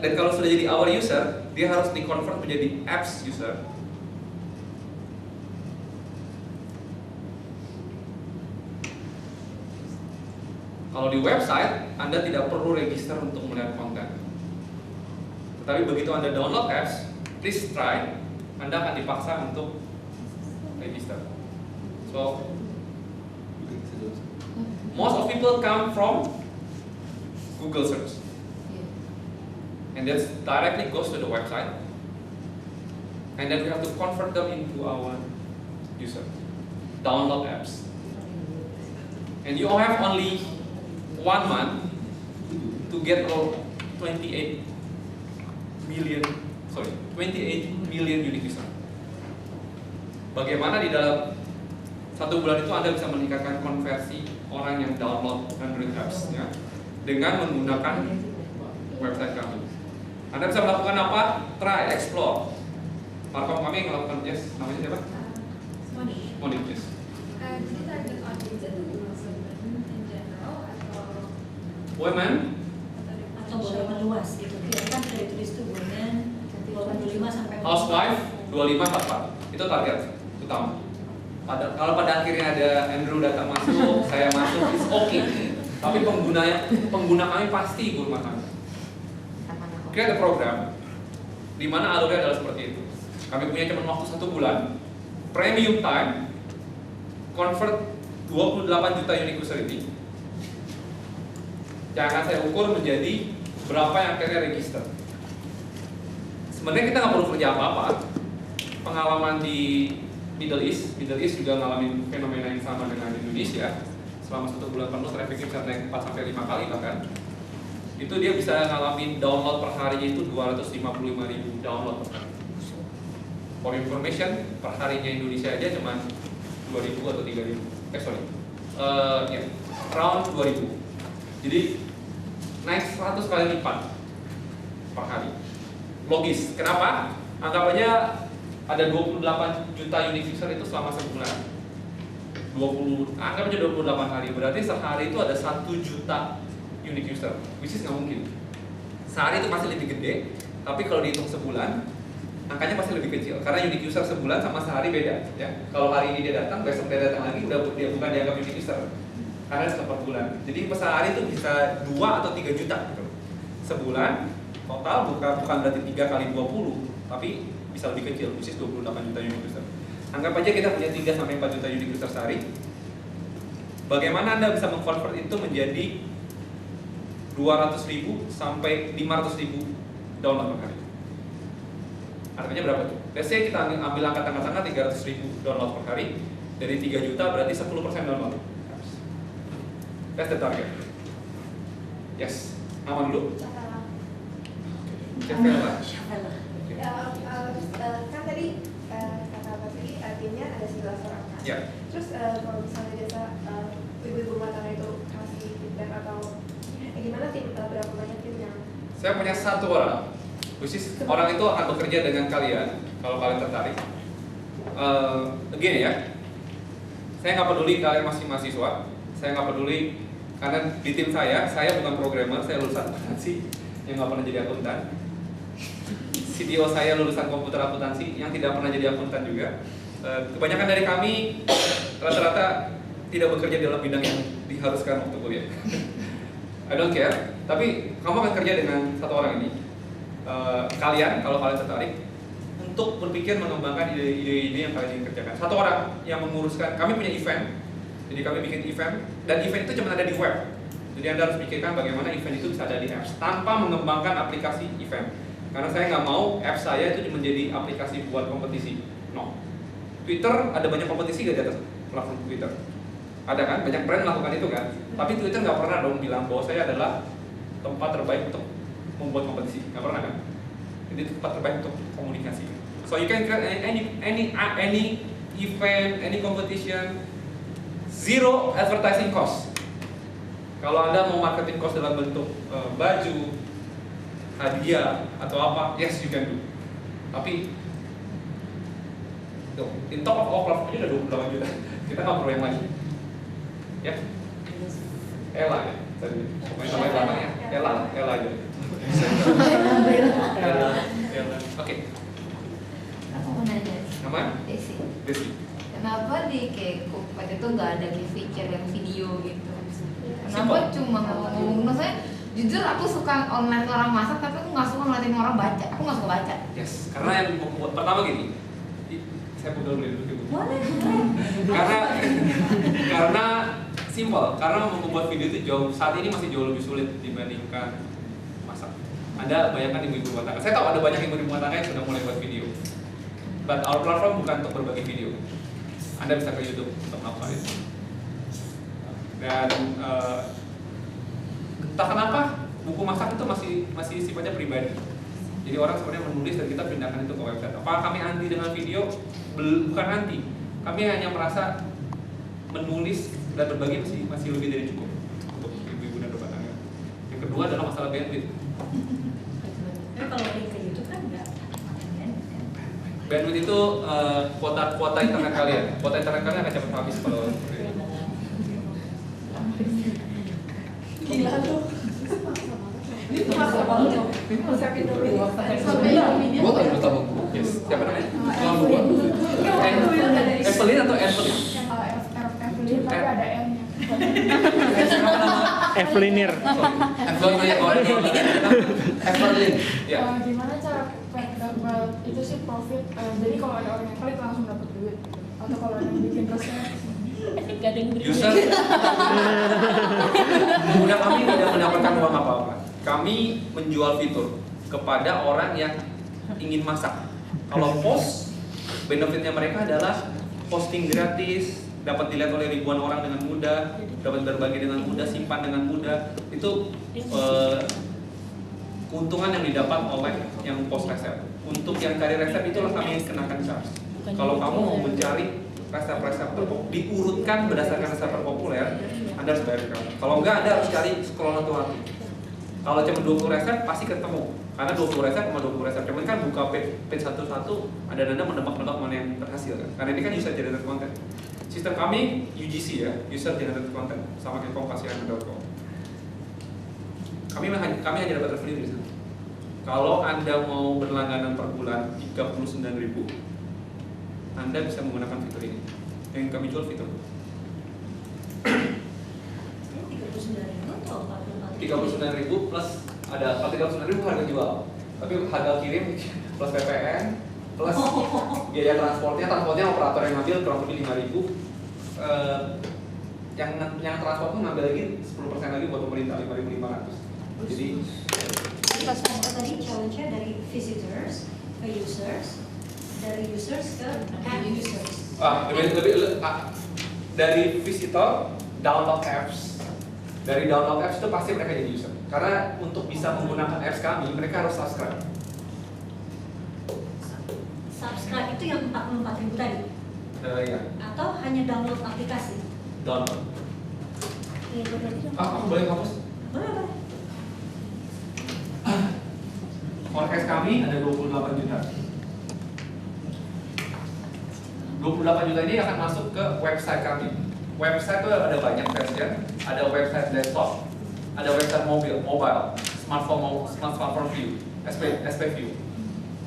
Dan kalau sudah jadi our user, dia harus di-convert menjadi apps user. Kalau di website, Anda tidak perlu register untuk melihat konten. Tetapi begitu Anda download apps, please try, Anda akan dipaksa untuk register. So, most of people come from Google search. And that directly goes to the website. And then we have to convert them into our user. Download apps. And you have only 1 month to get all 28 million unique user. Bagaimana di dalam 1 bulan itu Anda bisa meningkatkan konversi orang yang download Android apps ya, dengan menggunakan website kami. Anda bisa melakukan apa? Try, explore. Platform kami melakukan, yes, namanya siapa? Moni, yes. Jadi target audience itu women in general atau Women, Atau boleh meluas gitu. Kita kan dari tulis itu women 25 sampai housewife 25-44. Itu target utama. Kalau pada akhirnya ada Andrew datang masuk, saya masuk, it's okay. Tapi pengguna kami pasti ibu rumah tangga. Create a program di mana alurnya adalah seperti itu. Kami punya cuma waktu 1 bulan, premium time, convert 28 juta unique user ini. Jangan saya ukur menjadi berapa yang akhirnya register. Sebenarnya kita nggak perlu kerja apa-apa. Pengalaman di Middle East juga ngalamin fenomena yang sama dengan Indonesia. Selama 1 bulan penuh trafficnya bisa naik 4-5 kali bahkan. Itu dia bisa ngalamin download per harinya itu 255.000 download per hari. For information, per harinya Indonesia aja cuma 2.000 atau 3.000. Around 2.000. Jadi naik 100 kali lipat per hari. Logis. Kenapa? Anggap aja ada 28 juta unique user itu selama sebulan. Anggap aja 28 hari. Berarti sehari itu ada 1 juta unique user. Which is nggak mungkin. Sehari itu pasti lebih gede, tapi kalau dihitung sebulan, angkanya pasti lebih kecil. Karena unique user sebulan sama sehari beda. Ya. Kalau hari ini dia datang, besok dia datang lagi, dia bukan dianggap unique user. Karena per bulan. Jadi sehari itu bisa 2 atau 3 juta gitu. Sebulan total bukan berarti 3 kali 20, tapi bisa lebih kecil, which is 28 juta unique user. Anggap aja kita punya 3 sampai 4 juta unique user sehari. Bagaimana Anda bisa mengkonvert itu menjadi 200.000 sampai 500.000 download per hari? Artinya berapa tuh? Let's say kita ambil angka tengah-tengah 300.000 download per hari. Dari 3 juta berarti 10% download. That's the target. Yes. Nama dulu. Syafela. Syafela. Kan tadi kata Pak Tri, timnya ada 11 orang kan? Ya. Terus kalau misalnya biasa ibu-ibu rumah tangga itu kasih feedback atau gimana tim, berapa banyak tim yang? Saya punya 1 orang, which is orang itu akan bekerja dengan kalian kalau kalian tertarik. Gini ya, saya nggak peduli kalian masih mahasiswa, saya nggak peduli karena di tim saya bukan programmer, saya lulusan akuntansi yang nggak pernah jadi akuntan. CTO saya lulusan komputer akuntansi yang tidak pernah jadi akuntan juga. Kebanyakan dari kami rata-rata tidak bekerja dalam bidang yang diharuskan waktu kuliah. I don't care, tapi kamu akan kerja dengan 1 orang ini. Kalian, kalau kalian tertarik, untuk berpikir mengembangkan ide-ide yang kalian ingin kerjakan. 1 orang yang menguruskan, kami punya event, jadi kami bikin event, dan event itu cuma ada di web. Jadi Anda harus pikirkan bagaimana event itu bisa ada di apps, tanpa mengembangkan aplikasi event. Karena saya nggak mau apps saya itu menjadi aplikasi buat kompetisi. No. Twitter, ada banyak kompetisi nggak di atas platform Twitter? Ada kan? Banyak brand melakukan itu kan? Tapi Twitter nggak pernah dong bilang bahwa saya adalah tempat terbaik untuk membuat kompetisi. Nggak pernah kan? Ini tempat terbaik untuk komunikasi. So you can create any event, any competition, zero advertising cost. Kalau Anda mau marketing cost dalam bentuk baju, hadiah atau apa, yes you can do. Tapi in top of all platform ini udah 28 juta. Kita nggak perlu yang lain. Ya, Ella ya. Pokoknya sampai belakang ya. Ella aja. Ella. Oke. Aku mau nanya. Nama? Desi. Desi. Kenapa di kayak Cookpad itu nggak ada kayak feature yang video gitu? Kenapa Simple. cuma ngomong? Maksudnya jujur aku suka online orang masak, tapi aku nggak suka ngeliatin orang baca. Aku nggak suka baca. Yes. Karena yang membuat pertama gini. Saya pukul dulu. Boleh. Karena simple. Karena membuat video itu saat ini masih jauh lebih sulit dibandingkan masak. Anda bayangkan ibu-ibu rumah tangga. Saya tahu ada banyak ibu-ibu rumah tangga yang sudah mulai buat video. But our platform bukan untuk berbagi video. Anda bisa ke YouTube untuk melakukan itu. Dan entah kenapa buku masak itu masih sifatnya pribadi. Jadi orang sebenarnya menulis dan kita pindahkan itu ke website. Apakah kami anti dengan video? Bukan anti. Kami hanya merasa menulis dan berbagi masih lebih dari cukup untuk ibu-ibu dan rumah tangga. Yang kedua adalah masalah bandwidth. Tapi kalau link ke YouTube kan nggak makan Bandwidth itu kuota internet kalian. Kuota internet kalian akan cepat habis kalau Gila tuh. Ini maksa banget. Siapin dulu. Sampai ini. Gua kan bertemu. yes. Siapa namanya? Evelyn atau Evelyn? Evelyn, tapi ada M-nya. Evelinir. Evelyn. Ya. Gimana cara dapat itu sih profit? Jadi kalau ada orang yang klik langsung dapat duit. Atau kalau ada yang bikin resep. Gak ada yang beri. User. Udah kami tidak mendapatkan uang apa-apa. Kami menjual fitur kepada orang yang ingin masak. Kalau post, benefitnya mereka adalah posting gratis, dapat dilihat oleh ribuan orang dengan mudah, dapat berbagi dengan mudah, simpan dengan mudah. Itu keuntungan yang didapat oleh yang post resep. Untuk yang cari resep itulah kami kenakan charge. Kalau kamu mau mencari resep-resep diurutkan berdasarkan resep terpopuler, Anda harus bayar kami. Kalau enggak, Anda harus cari scroll satu. Kalau cuma 20 resep pasti ketemu. Karena 20 resep sama 20 resep, cuman kan buka page satu-satu, ada Anda menebak-nebak mana yang berhasil kan. Karena ini kan user generated content. Sistem kami UGC ya, user generated content, sama kayak kompasiana.com. Kami hanya dapat revenue dari sana. Kalau Anda mau berlangganan per bulan 39.000, Anda bisa menggunakan fitur ini. Yang kami jual fitur 39.000 atau 39.000 plus ada 39.000 harga jual, tapi harga kirim plus PPN plus biaya transportnya operator yang ngambil kurang lebih 5.000, yang transport tuh ngambil lagi 10% lagi buat pemerintah 5.500. Jadi tadi challenge-nya dari visitors ke users, dari users ke app users. Dari visitor download apps, dari download apps itu pasti mereka jadi user. Karena untuk bisa menggunakan apps kami, mereka harus subscribe. Subscribe itu yang 44.000 tadi? Ya. Atau hanya download aplikasi? Download. Iya, berarti dong. Aku boleh hapus? Boleh. Forecast kami ada 28 juta. 28 juta ini akan masuk ke website kami. Website itu ada banyak version, ada website desktop, ada website mobile, smartphone view, SP view.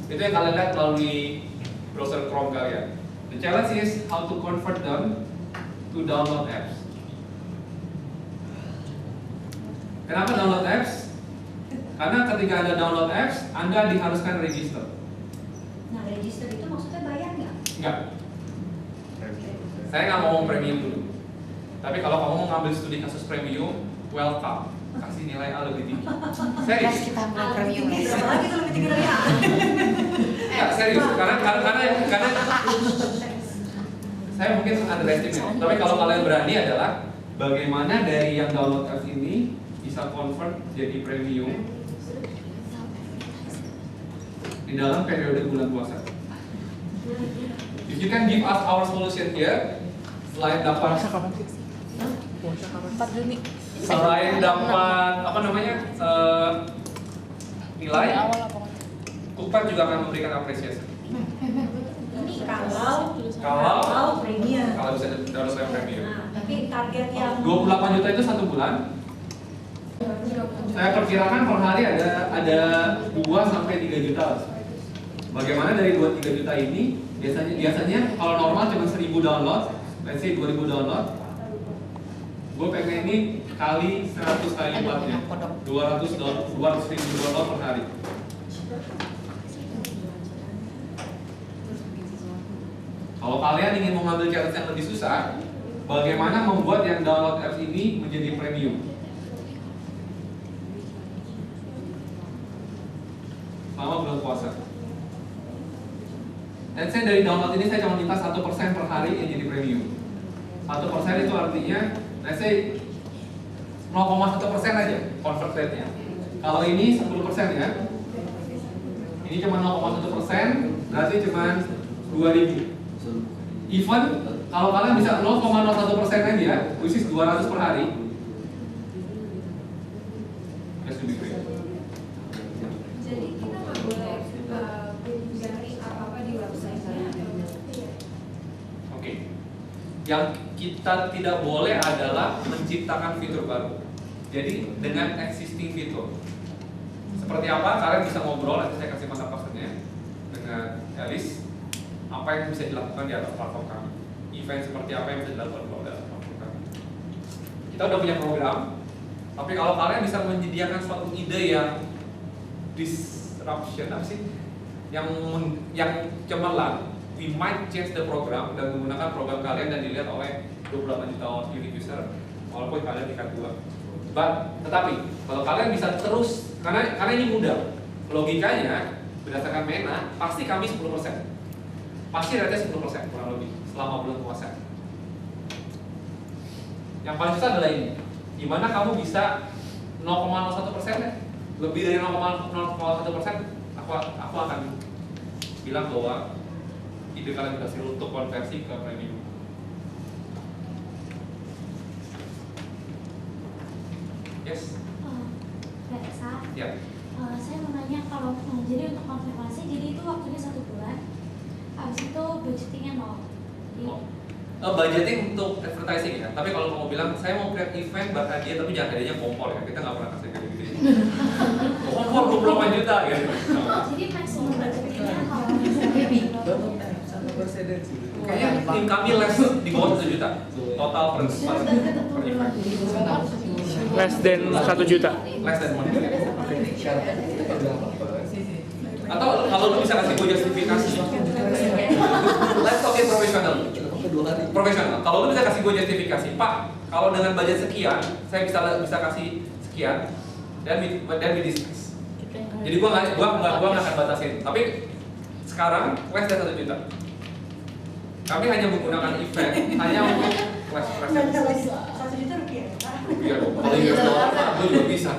Itu yang kalian lihat melalui browser Chrome kalian. The challenge is how to convert them to download apps. Kenapa download apps? Karena ketika Anda download apps, Anda diharuskan register. Nah, register itu maksudnya bayar nggak? Enggak. Saya nggak mau ngomong premium dulu. Tapi kalau kamu mau ngambil studi kasus premium, welcome. Kasih nilai A lebih tinggi. Serius. Kita mau premium ya. Berapa lagi tuh lebih tinggi dari A? Enggak, serius. Karena saya mungkin underestimate. Tapi kalau kalian berani adalah bagaimana dari yang download apps ini bisa convert jadi premium di dalam periode bulan puasa. If you can give us our solution here, selain dapat Puasa kapan sih? Puasa kapan? 4 Juni. selain dapat apa namanya nilai, Awal apa? Cookpad juga akan memberikan apresiasi. Ini kalau premium. Kalau bisa download yang premium. Nah, tapi target yang 28 juta itu 1 bulan. Saya perkirakan per hari ada 2 sampai 3 juta. Bagaimana dari 2-3 juta ini? Biasanya kalau normal cuma 1000 download, let's say 2000 download. Gue pengen ini kali 100 kali lipatnya, 200.000 download per hari. Kalau kalian ingin mengambil challenge yang lebih susah, bagaimana membuat yang download apps ini menjadi premium? Selama bulan puasa. Dan saya dari download ini saya cuma minta 1% per hari yang jadi premium. 1% itu artinya, let's say 0,1% aja convert rate-nya. Kalau ini 10% ya, ini cuma 0,1%, berarti cuma 2.000. Even kalau kalian bisa 0,01% aja, which is 200 per hari, that's to be great. Jadi kita nggak boleh cari apa-apa di website-nya. Oke. Yang kita tidak boleh adalah menciptakan fitur baru. Jadi dengan existing fitur. Seperti apa? Kalian bisa ngobrol, nanti saya kasih masa passwordnya dengan Alice. Apa yang bisa dilakukan di atas platform kami? Event seperti apa yang bisa dilakukan di atas platform kami? Kita udah punya program, tapi kalau kalian bisa menyediakan suatu ide yang disruption apa sih? Yang cemerlang, we might change the program dan menggunakan program kalian dan dilihat oleh 28 juta unique user, walaupun kalian tingkat 2. Tetapi kalau kalian bisa terus, karena ini mudah, logikanya berdasarkan MENA pasti kami 10%. Pasti rate 10% kurang lebih selama bulan puasa. Yang paling susah adalah ini, gimana kamu bisa 0,01% ya? Lebih dari 0,01%, aku akan bilang bahwa ide kalian berhasil untuk konversi ke premium. Yes? Mbak Esa, Ya. saya mau nanya, kalau jadi untuk konfirmasi, jadi itu waktunya 1 bulan. Habis itu budgetingnya 0. Jadi, Budgeting untuk advertising ya. Tapi kalau kamu bilang saya mau create event buat hadiah tapi jangan hadiahnya kompor ya. Kita nggak pernah kasih kayak gitu. Kompor 28 juta gitu. jadi maksimum budgetingnya kalau Kayaknya tim kami less di bawah 1 juta total per event. Less than 1 juta. Less than 1 juta. Atau kalau lu bisa kasih gue justifikasi. Let's talk profesional. Profesional. Kalau lu bisa kasih gue justifikasi, Pak, kalau dengan budget sekian, saya bisa kasih sekian dan we discuss. Jadi gua nggak akan batasin. Tapi sekarang less than 1 juta. Kami hanya menggunakan event hanya untuk flash. 1 juta rupiah. Iya dong. Kalau US dollar mah lu juga bisa.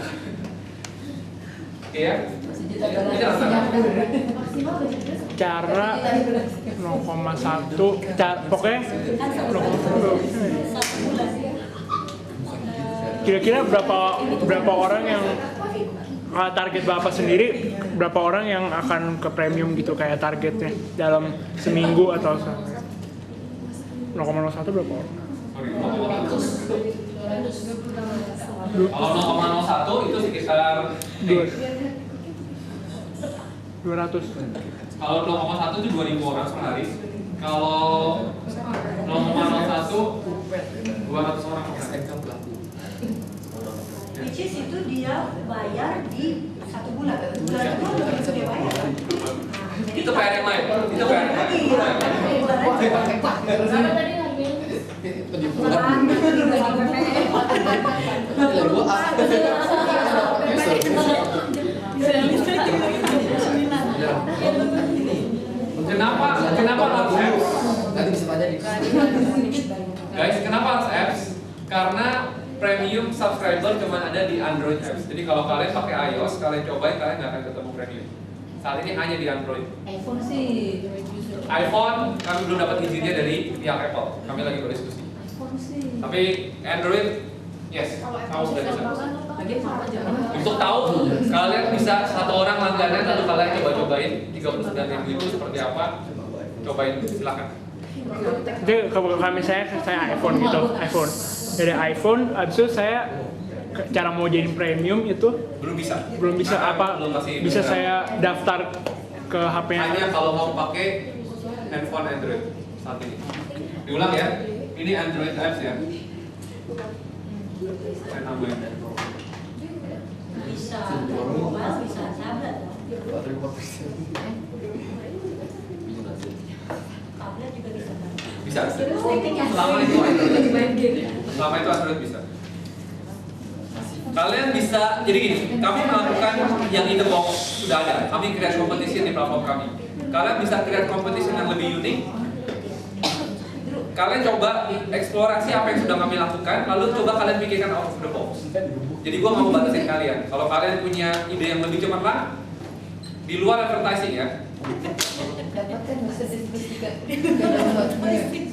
Oke ya. Ini rasanya. Cara 0,1 pokoknya 0,1. Kira-kira berapa orang yang target Bapak sendiri, berapa orang yang akan ke premium gitu kayak targetnya dalam seminggu atau 0,01 berapa orang? Kalau 0,01 itu sekitar 200. Kalau 0,1 itu 2.000 orang per hari. Kalau 0,01 200 orang per hari. Which is itu dia bayar di 1 bulan. Bulan itu bisa dia bayar. Itu PR yang lain. Itu PR yang lain. Berapa tadi harganya? Kenapa harus apps? Nanti bisa tanya di Guys, kenapa harus apps? Karena premium subscriber cuma ada di Android apps. Jadi kalau kalian pakai iOS, kalian cobain, kalian nggak akan ketemu premium. Saat ini hanya di Android. iPhone sih. iPhone kami belum dapat izinnya dari pihak Apple. Kami lagi berdiskusi. iPhone sih. Tapi Android, yes, kamu sudah bisa. Lagi sama aja. Untuk tahu, kalian bisa satu orang langganan lalu kalian coba-cobain 39.000 itu seperti apa. Cobain, silakan. Jadi kalau misalnya saya iPhone gitu, iPhone dari iPhone, abis itu saya cara mau jadi premium itu Belum bisa. Nah, apa Belum masih bisa benar. saya daftar ke HP Hanya kalau mau pakai handphone Android saat ini. Diulang ya, ini Android apps ya. Saya tambahin. Bisa mobile, bisa tablet. Tablet juga bisa. Bisa. Selama itu Android. Selama itu Android bisa. Kalian bisa, jadi gini, kami melakukan yang in the box sudah ada. Kami create competition di platform kami. Kalian bisa create competition yang lebih unik. Kalian coba eksplorasi apa yang sudah kami lakukan, lalu coba kalian pikirkan out of the box. Jadi gua nggak mau batasin kalian. Kalau kalian punya ide yang lebih cemerlang, di luar advertising ya. Dapatkan bisa diskusikan.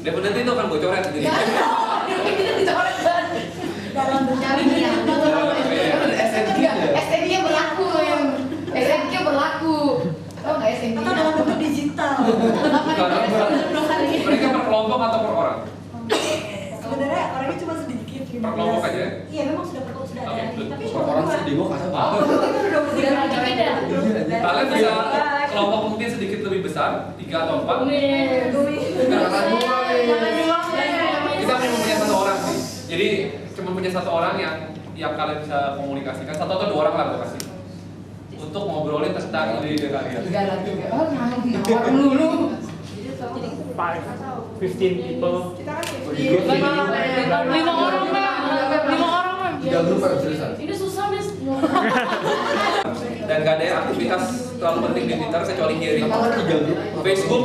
Definitely itu akan gue coret jadi. Dalam mencari yang STD-nya berlaku yang STD-nya berlaku. Oh nggak STD? Atau dalam bentuk digital. Mereka per kelompok atau per orang? Sebenarnya orangnya cuma sedikit. Per kelompok aja ya? Iya memang sudah ada. Tapi orang sedih gua kasih tahu. Kalian bisa kelompok mungkin sedikit lebih besar, 3 atau 4. Kita cuma punya 1 orang sih. Jadi cuma punya 1 orang yang kalian bisa komunikasikan, 1 atau 2 orang lah gue kasih. Untuk ngobrolin tentang ide-ide kalian. 3 lagi. Oh nawar dulu. 15 people. 5 orang mah. 5 orang mah. 3 grup harus tulisan. Ini susah Miss. Dan gak ada aktivitas terlalu penting di Twitter kecuali hearing. Facebook,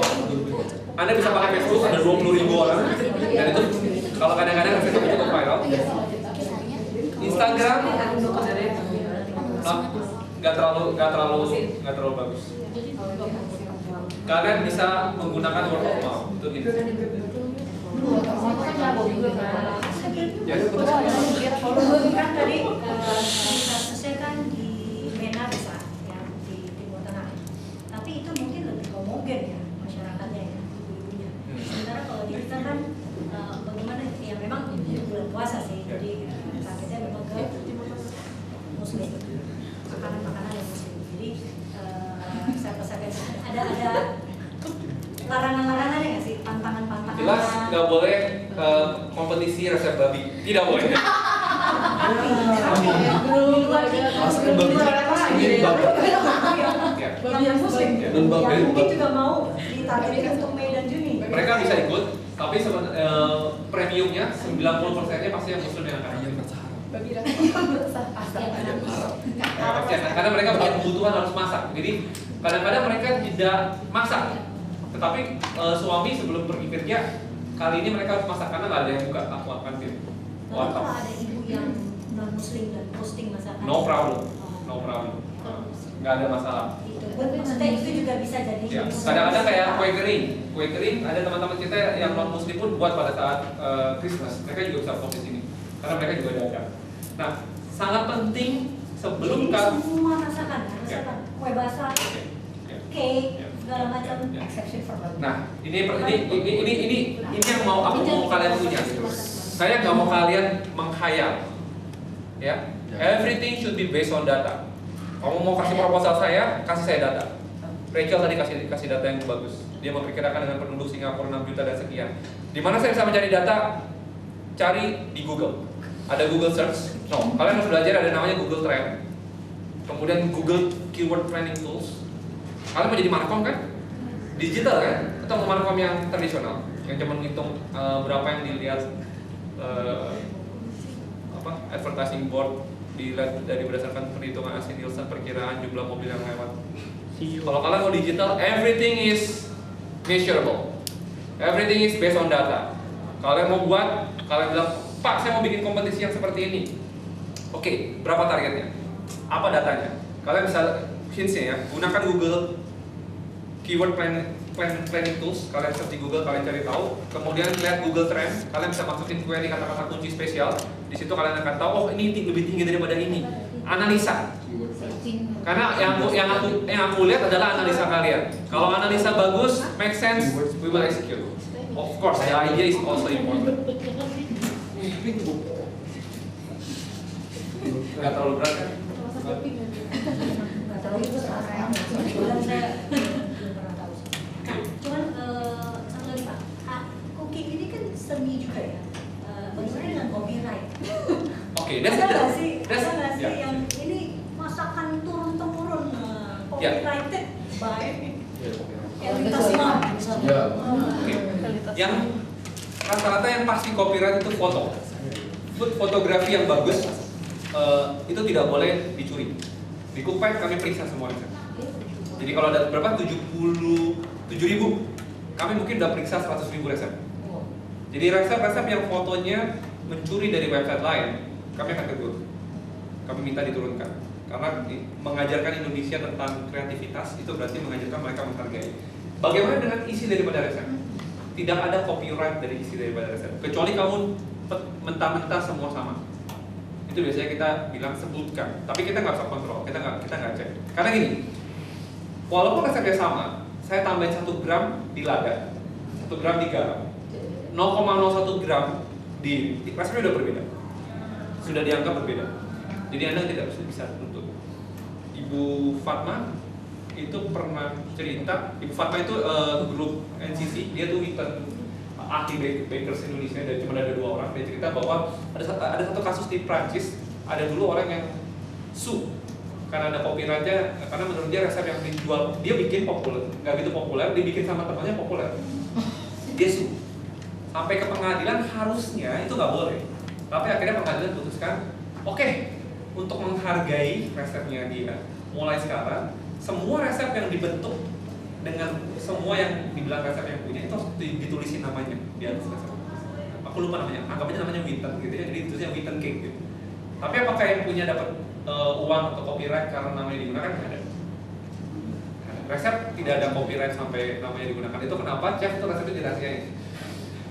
Anda bisa pakai Facebook, ada 20.000 orang. Dan itu kalau kadang-kadang Facebook cukup viral. Instagram, nggak terlalu bagus. Kalian bisa menggunakan word of mouth untuk ini. Ya. Kan tadi kasusnya kan di MENA besar, yang di Timur kompetisi resep babi. Tidak boleh. Masakan babi ini babi. Ya. Yang muslim, Ya. Non babi. yang mungkin juga mau ditargetkan untuk Mei dan Juni. Mereka bisa ikut, tapi premiumnya 90%-nya pasti yang muslim yang akan. Ayam rasa haram. Babi dah. Ayam haram. Ya, pasti akan. Karena mereka punya kebutuhan harus masak. Jadi kadang-kadang mereka tidak masak. Tetapi suami sebelum pergi kerja, kali ini mereka harus masak karena nggak ada yang buka aqua kantin. Lalu kalau ada ibu yang non muslim dan posting masakan, No problem, no problem. Nggak ada masalah. itu maksudnya itu juga bisa jadi Ya, kadang-kadang kayak kue kering ada teman-teman kita yang non muslim pun buat pada saat Christmas, mereka juga bisa fokus ini karena mereka juga dagang. Nah, sangat penting sebelum jadi semua masakan, Ya. kue basah, Ya. cake, Ya. segala macam, Ya. exception for babi. Nah, ini yang mau aku mau kalian punya. Saya nggak mau kalian menghayal, ya. Everything should be based on data. Kamu mau kasih proposal kasih saya data. Rachel tadi kasih data yang bagus. Dia memperkirakan dengan penduduk Singapura 6 juta dan sekian. Di mana saya bisa mencari data? Cari di Google. Ada Google Search. No, kalian harus belajar ada namanya Google Trend. Kemudian Google Keyword Planning Tools. Kalian mau jadi markom kan? Digital kan? Atau mau markom yang tradisional? Yang cuma ngitung berapa yang dilihat advertising board dilihat dari berdasarkan perhitungan AC Nielsen perkiraan jumlah mobil yang lewat. Kalau kalian mau digital, everything is measurable, everything is based on data. Kalian mau buat, kalian bilang, Pak, saya mau bikin kompetisi yang seperti ini. Oke, berapa targetnya? Apa datanya? Kalian bisa hints-nya ya, gunakan Google Keyword Planning Tools. Kalian search di Google, kalian cari tahu. Kemudian lihat Google Trend, kalian bisa masukin query kata-kata kunci spesial. Di situ kalian akan tahu, oh ini lebih tinggi daripada ini. Analisa. Karena yang aku lihat adalah analisa kalian. Kalau analisa bagus, make sense, we will execute. Of course, the idea is also important. Gak terlalu berat kan? Nggak tahu itu sekarang. Kebetulan saya belum pernah tahu. Nah, cuman satu lagi Pak, cooking ini kan seni juga ya. Bagaimana dengan copyright? Oke, Ada nggak sih yeah. yang ini masakan turun temurun copyrighted by Elitas Mom misalnya? Ya. Oke. Yang rata-rata yang pasti copyright itu foto. Fotografi yang bagus itu tidak boleh dicuri. Di Cookpad kami periksa semua resep. Jadi kalau ada berapa 77.000, kami mungkin udah periksa 100.000 resep. Jadi resep-resep yang fotonya mencuri dari website lain, kami akan tegur. Kami minta diturunkan. Karena mengajarkan Indonesia tentang kreativitas itu berarti mengajarkan mereka menghargai. Bagaimana dengan isi daripada resep? Tidak ada copyright dari isi daripada resep. Kecuali kamu mentah-mentah semua sama. Itu biasanya kita bilang sebutkan. Tapi kita nggak bisa kontrol, kita nggak cek. Karena gini, walaupun resepnya sama, saya tambahin 1 gram di lada, 1 gram di garam, 0,01 gram di resepnya udah berbeda, sudah dianggap berbeda. Jadi Anda tidak bisa tuntut. Ibu Fatma itu pernah cerita, Ibu Fatma itu grup NCC, dia tuh ahli bakers Indonesia, dan cuma ada 2 orang. Dia cerita bahwa ada satu kasus di Prancis, ada dulu orang yang sue karena ada copyrightnya, karena menurut dia resep yang dijual dia bikin populer, nggak gitu populer, dibikin sama temannya populer. Dia sue sampai ke pengadilan, harusnya itu nggak boleh, tapi akhirnya pengadilan putuskan, oke, untuk menghargai resepnya dia, mulai sekarang semua resep yang dibentuk dengan semua yang dibilang resep yang punya itu harus ditulisin namanya di atas resep. Aku lupa namanya, anggap aja namanya Winton gitu ya, jadi tulisnya Winton cake gitu. Tapi apakah yang punya dapat uang atau copyright karena namanya digunakan? Tidak ada. Resep tidak ada copyright sampai namanya digunakan. Itu kenapa chef itu resepnya dirahasiain.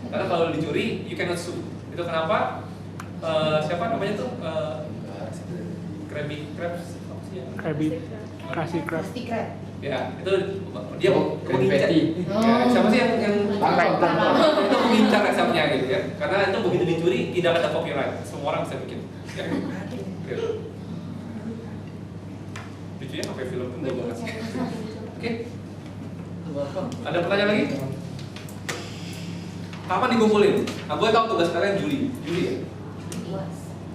Karena kalau dicuri, you cannot sue. Itu kenapa siapa namanya tuh Krabby Krabs, apa sih ya? Krabby kasih crab. Ya, itu dia mengincar. Ya, siapa sih yang itu mengincar resepnya gitu ya? Karena itu begitu dicuri tidak ada copyright, semua orang bisa bikin. Ya. Lucunya sampai film pun belum bahas. Oke? Ada pertanyaan lagi? kapan dikumpulin? Nah, gue tahu tugas kalian Juli ya?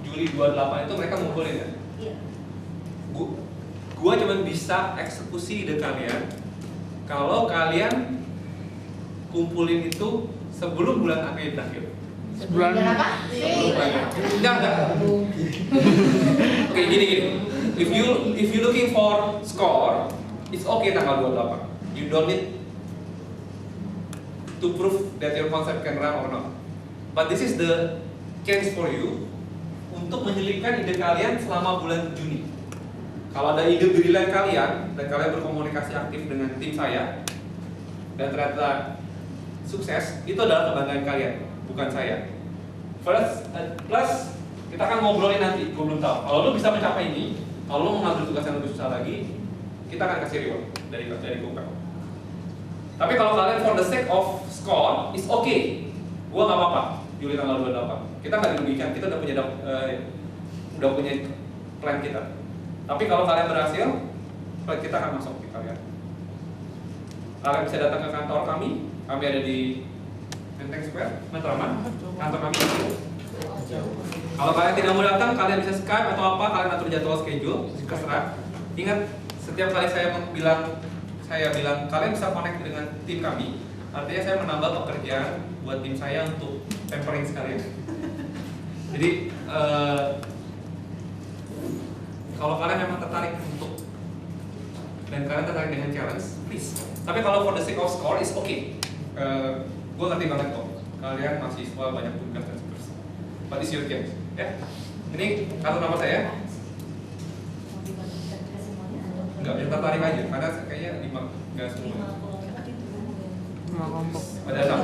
Juli 28 itu mereka ngumpulin ya? Iya. Gue cuma bisa eksekusi ide kalian kalau kalian kumpulin itu sebelum bulan April berakhir. Sebulan apa? Enggak. Oke, gini. If you looking for score, it's okay tanggal 28. You don't need to prove that your concept can run or not. But this is the chance for you untuk menyelipkan ide kalian selama bulan Juni. Kalau ada ide brilian kalian dan kalian berkomunikasi aktif dengan tim saya dan ternyata sukses, itu adalah kebanggaan kalian, bukan saya. Plus kita akan ngobrolin nanti, gue belum tahu. Kalau lo bisa mencapai ini, kalau lo mengambil tugas yang lebih susah lagi, kita akan kasih reward dari Google. Tapi kalau kalian for the sake of score, is okay. Gua nggak apa-apa. Juli tanggal 28. Kita nggak dirugikan, kita udah punya plan kita. Tapi kalau kalian berhasil, plan kita akan masuk ke kalian. Kalian bisa datang ke kantor kami ada di Menteng Square, Matraman. Kantor kami di situ. Kalau kalian tidak mau datang, kalian bisa Skype atau apa, kalian atur jadwal schedule, terserah. Ingat, setiap kali saya bilang kalian bisa connect dengan tim kami, artinya saya menambah pekerjaan buat tim saya untuk pampering sekalian. Jadi kalau kalian memang tertarik dan kalian tertarik dengan challenge, please. Tapi kalau for the sake of score is okay. Gue ngerti banget kok. Kalian mahasiswa banyak tugas dan sebagainya. But it's your chance, ya. Ini kartu nomor saya. Enggak, yang tertarik aja, karena kayaknya 5, enggak semua. kelompok. Ada 6.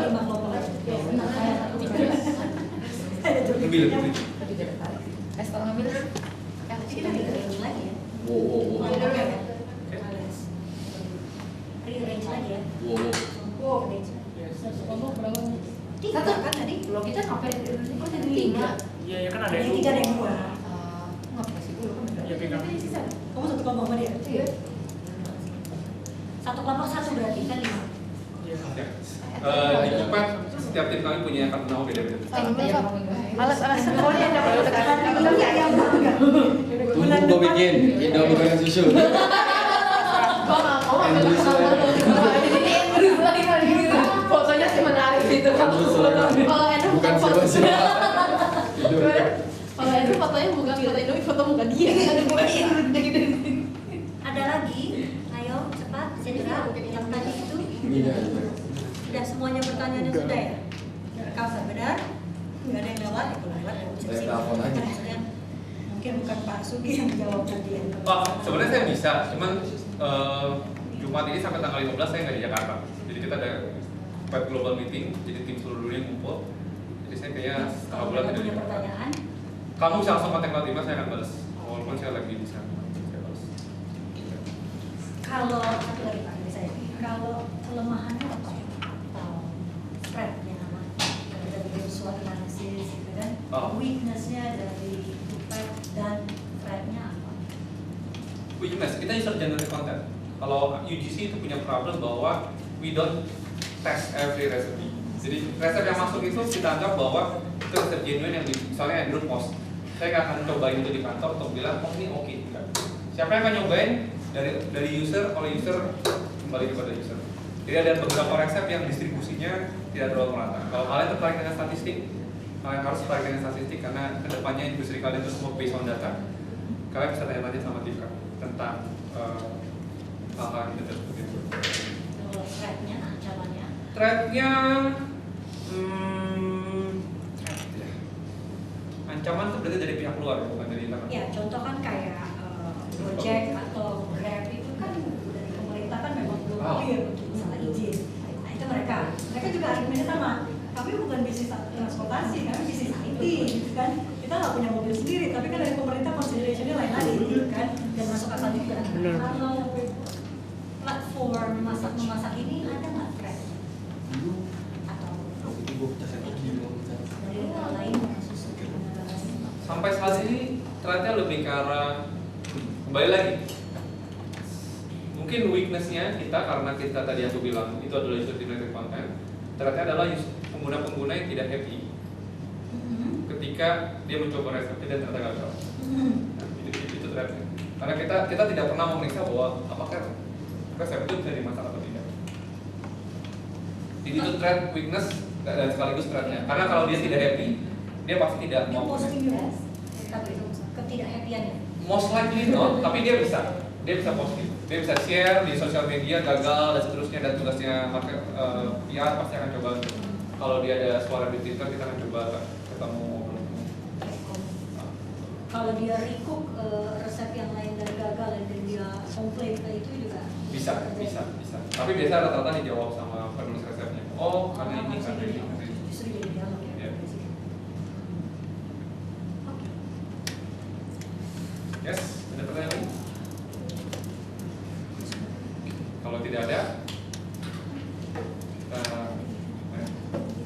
Lebih. Kalau ngambil Kita rearrange lagi ya. Wow. Rearrange lagi ya. Wow. Satu kelompok berapa nih? 3 kan tadi? Kalau kita ngapain di Indonesia? Oh, jadi 3. Iya, ya kan ada Yang yang 3 ada yang 2. Nggak kasih dulu kan udah. Ya, pegang. Kamu satu kelompok sama dia? Iya. Satu kelompok 1 berarti kan 5. Iya. Di Kupat, setiap tim kami punya kartu nama beda-beda. Alas-alas sekolahnya ada pada dekat. Iya, yang enggak. Tunggu gue bikin Indomie goreng susu. Gua nggak mau ambil sama lu. Jadi Andrew lagi kali ini. Fotonya sih menarik gitu. Kalau Andrew Bukan siapa-siapa. kalau Andrew fotonya bukan foto Indomie, foto muka dia. Ada muka dia gitu. Ada lagi? Ayo cepat segera yang tadi itu. Iya. Sudah semuanya pertanyaannya sudah ya? Cover benar? Nggak ada yang lewat ya, kalau lewat ya Saya telepon aja. Maksudnya, mungkin bukan Pak Sugi yang menjawab tadi ya. Sebenarnya saya bisa, cuman Jumat ini sampai tanggal 15 saya nggak di Jakarta. Jadi kita ada Kupat Global Meeting, jadi tim seluruh dunia ngumpul. Jadi saya kayaknya setengah bulan tidak di punya Jakarta. pertanyaan. Kamu bisa langsung kontak Mbak Tima, saya akan balas. Walaupun saya lagi di sana, saya balas. Kalau satu lagi Pak dari saya, kalau kelemahannya apa? Atau strength-nya apa? Dari SWOT analisis gitu kan? Weakness-nya dari Kupat dan strength-nya apa? Weakness, kita user generated content. Kalau UGC itu punya problem bahwa we don't test every recipe. Jadi resep yang masuk itu kita anggap bahwa itu resep genuine yang misalnya Andrew post. Saya nggak akan cobain itu di kantor untuk bilang, oh ini oke. Siapa yang akan nyobain dari user, kalau user kembali kepada user. Jadi ada beberapa resep yang distribusinya tidak terlalu merata. Kalau kalian tertarik dengan statistik, kalian harus tertarik dengan statistik karena kedepannya industri kalian itu semua based on data. Kalian bisa tanya-tanya sama tim kami tentang hal-hal yang seperti itu. Kalau threat-nya, ancamannya? Threat-nya, ancaman itu berarti dari pihak luar, bukan dari internal. Ya, contoh kan kayak Gojek atau Grab itu kan dari pemerintah kan memang belum clear untuk misalnya izin. Nah itu mereka juga argumennya sama. Kami bukan bisnis transportasi, kami bisnis IT, gitu kan. Kita nggak punya mobil sendiri, tapi kan dari pemerintah consideration-nya lain lagi, gitu kan. Dan masuk akal juga. Kalau platform memasak ini ada nggak threat? Atau dari negara lain khusus? Sampai saat ini threat-nya lebih ke arah kembali lagi. Mungkin weakness-nya kita karena kita tadi aku bilang itu adalah user generated content. Threat-nya adalah pengguna-pengguna yang tidak happy ketika dia mencoba resepnya dan ternyata gagal. Nah, itu threatnya. Karena kita tidak pernah memeriksa bahwa apakah resep itu bisa dimasak atau tidak. Jadi itu threat, weakness, dan sekaligus threatnya. Karena kalau dia tidak happy, dia pasti tidak Dia mau. positif tapi itu ketidakhappiannya. Most likely not, tapi dia bisa positif. Dia bisa share di sosial media gagal dan seterusnya, dan tugasnya market PR pasti akan coba. Kalau dia ada suara di Twitter, kita akan coba ketemu. Kalau dia recook resep yang lain dan gagal dan dia komplain ke itu juga Bisa. Tapi biasa rata-rata dijawab sama penulis resepnya. Oh, karena ini, karena ini. justru jadi dialog ya. Ya. Yes, ada pertanyaan lagi? Kalau tidak ada, kita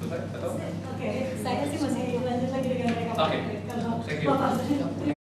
selesai atau? Oke, saya sih masih lanjut lagi dengan mereka. Oke. Kalau Thank you. Bapak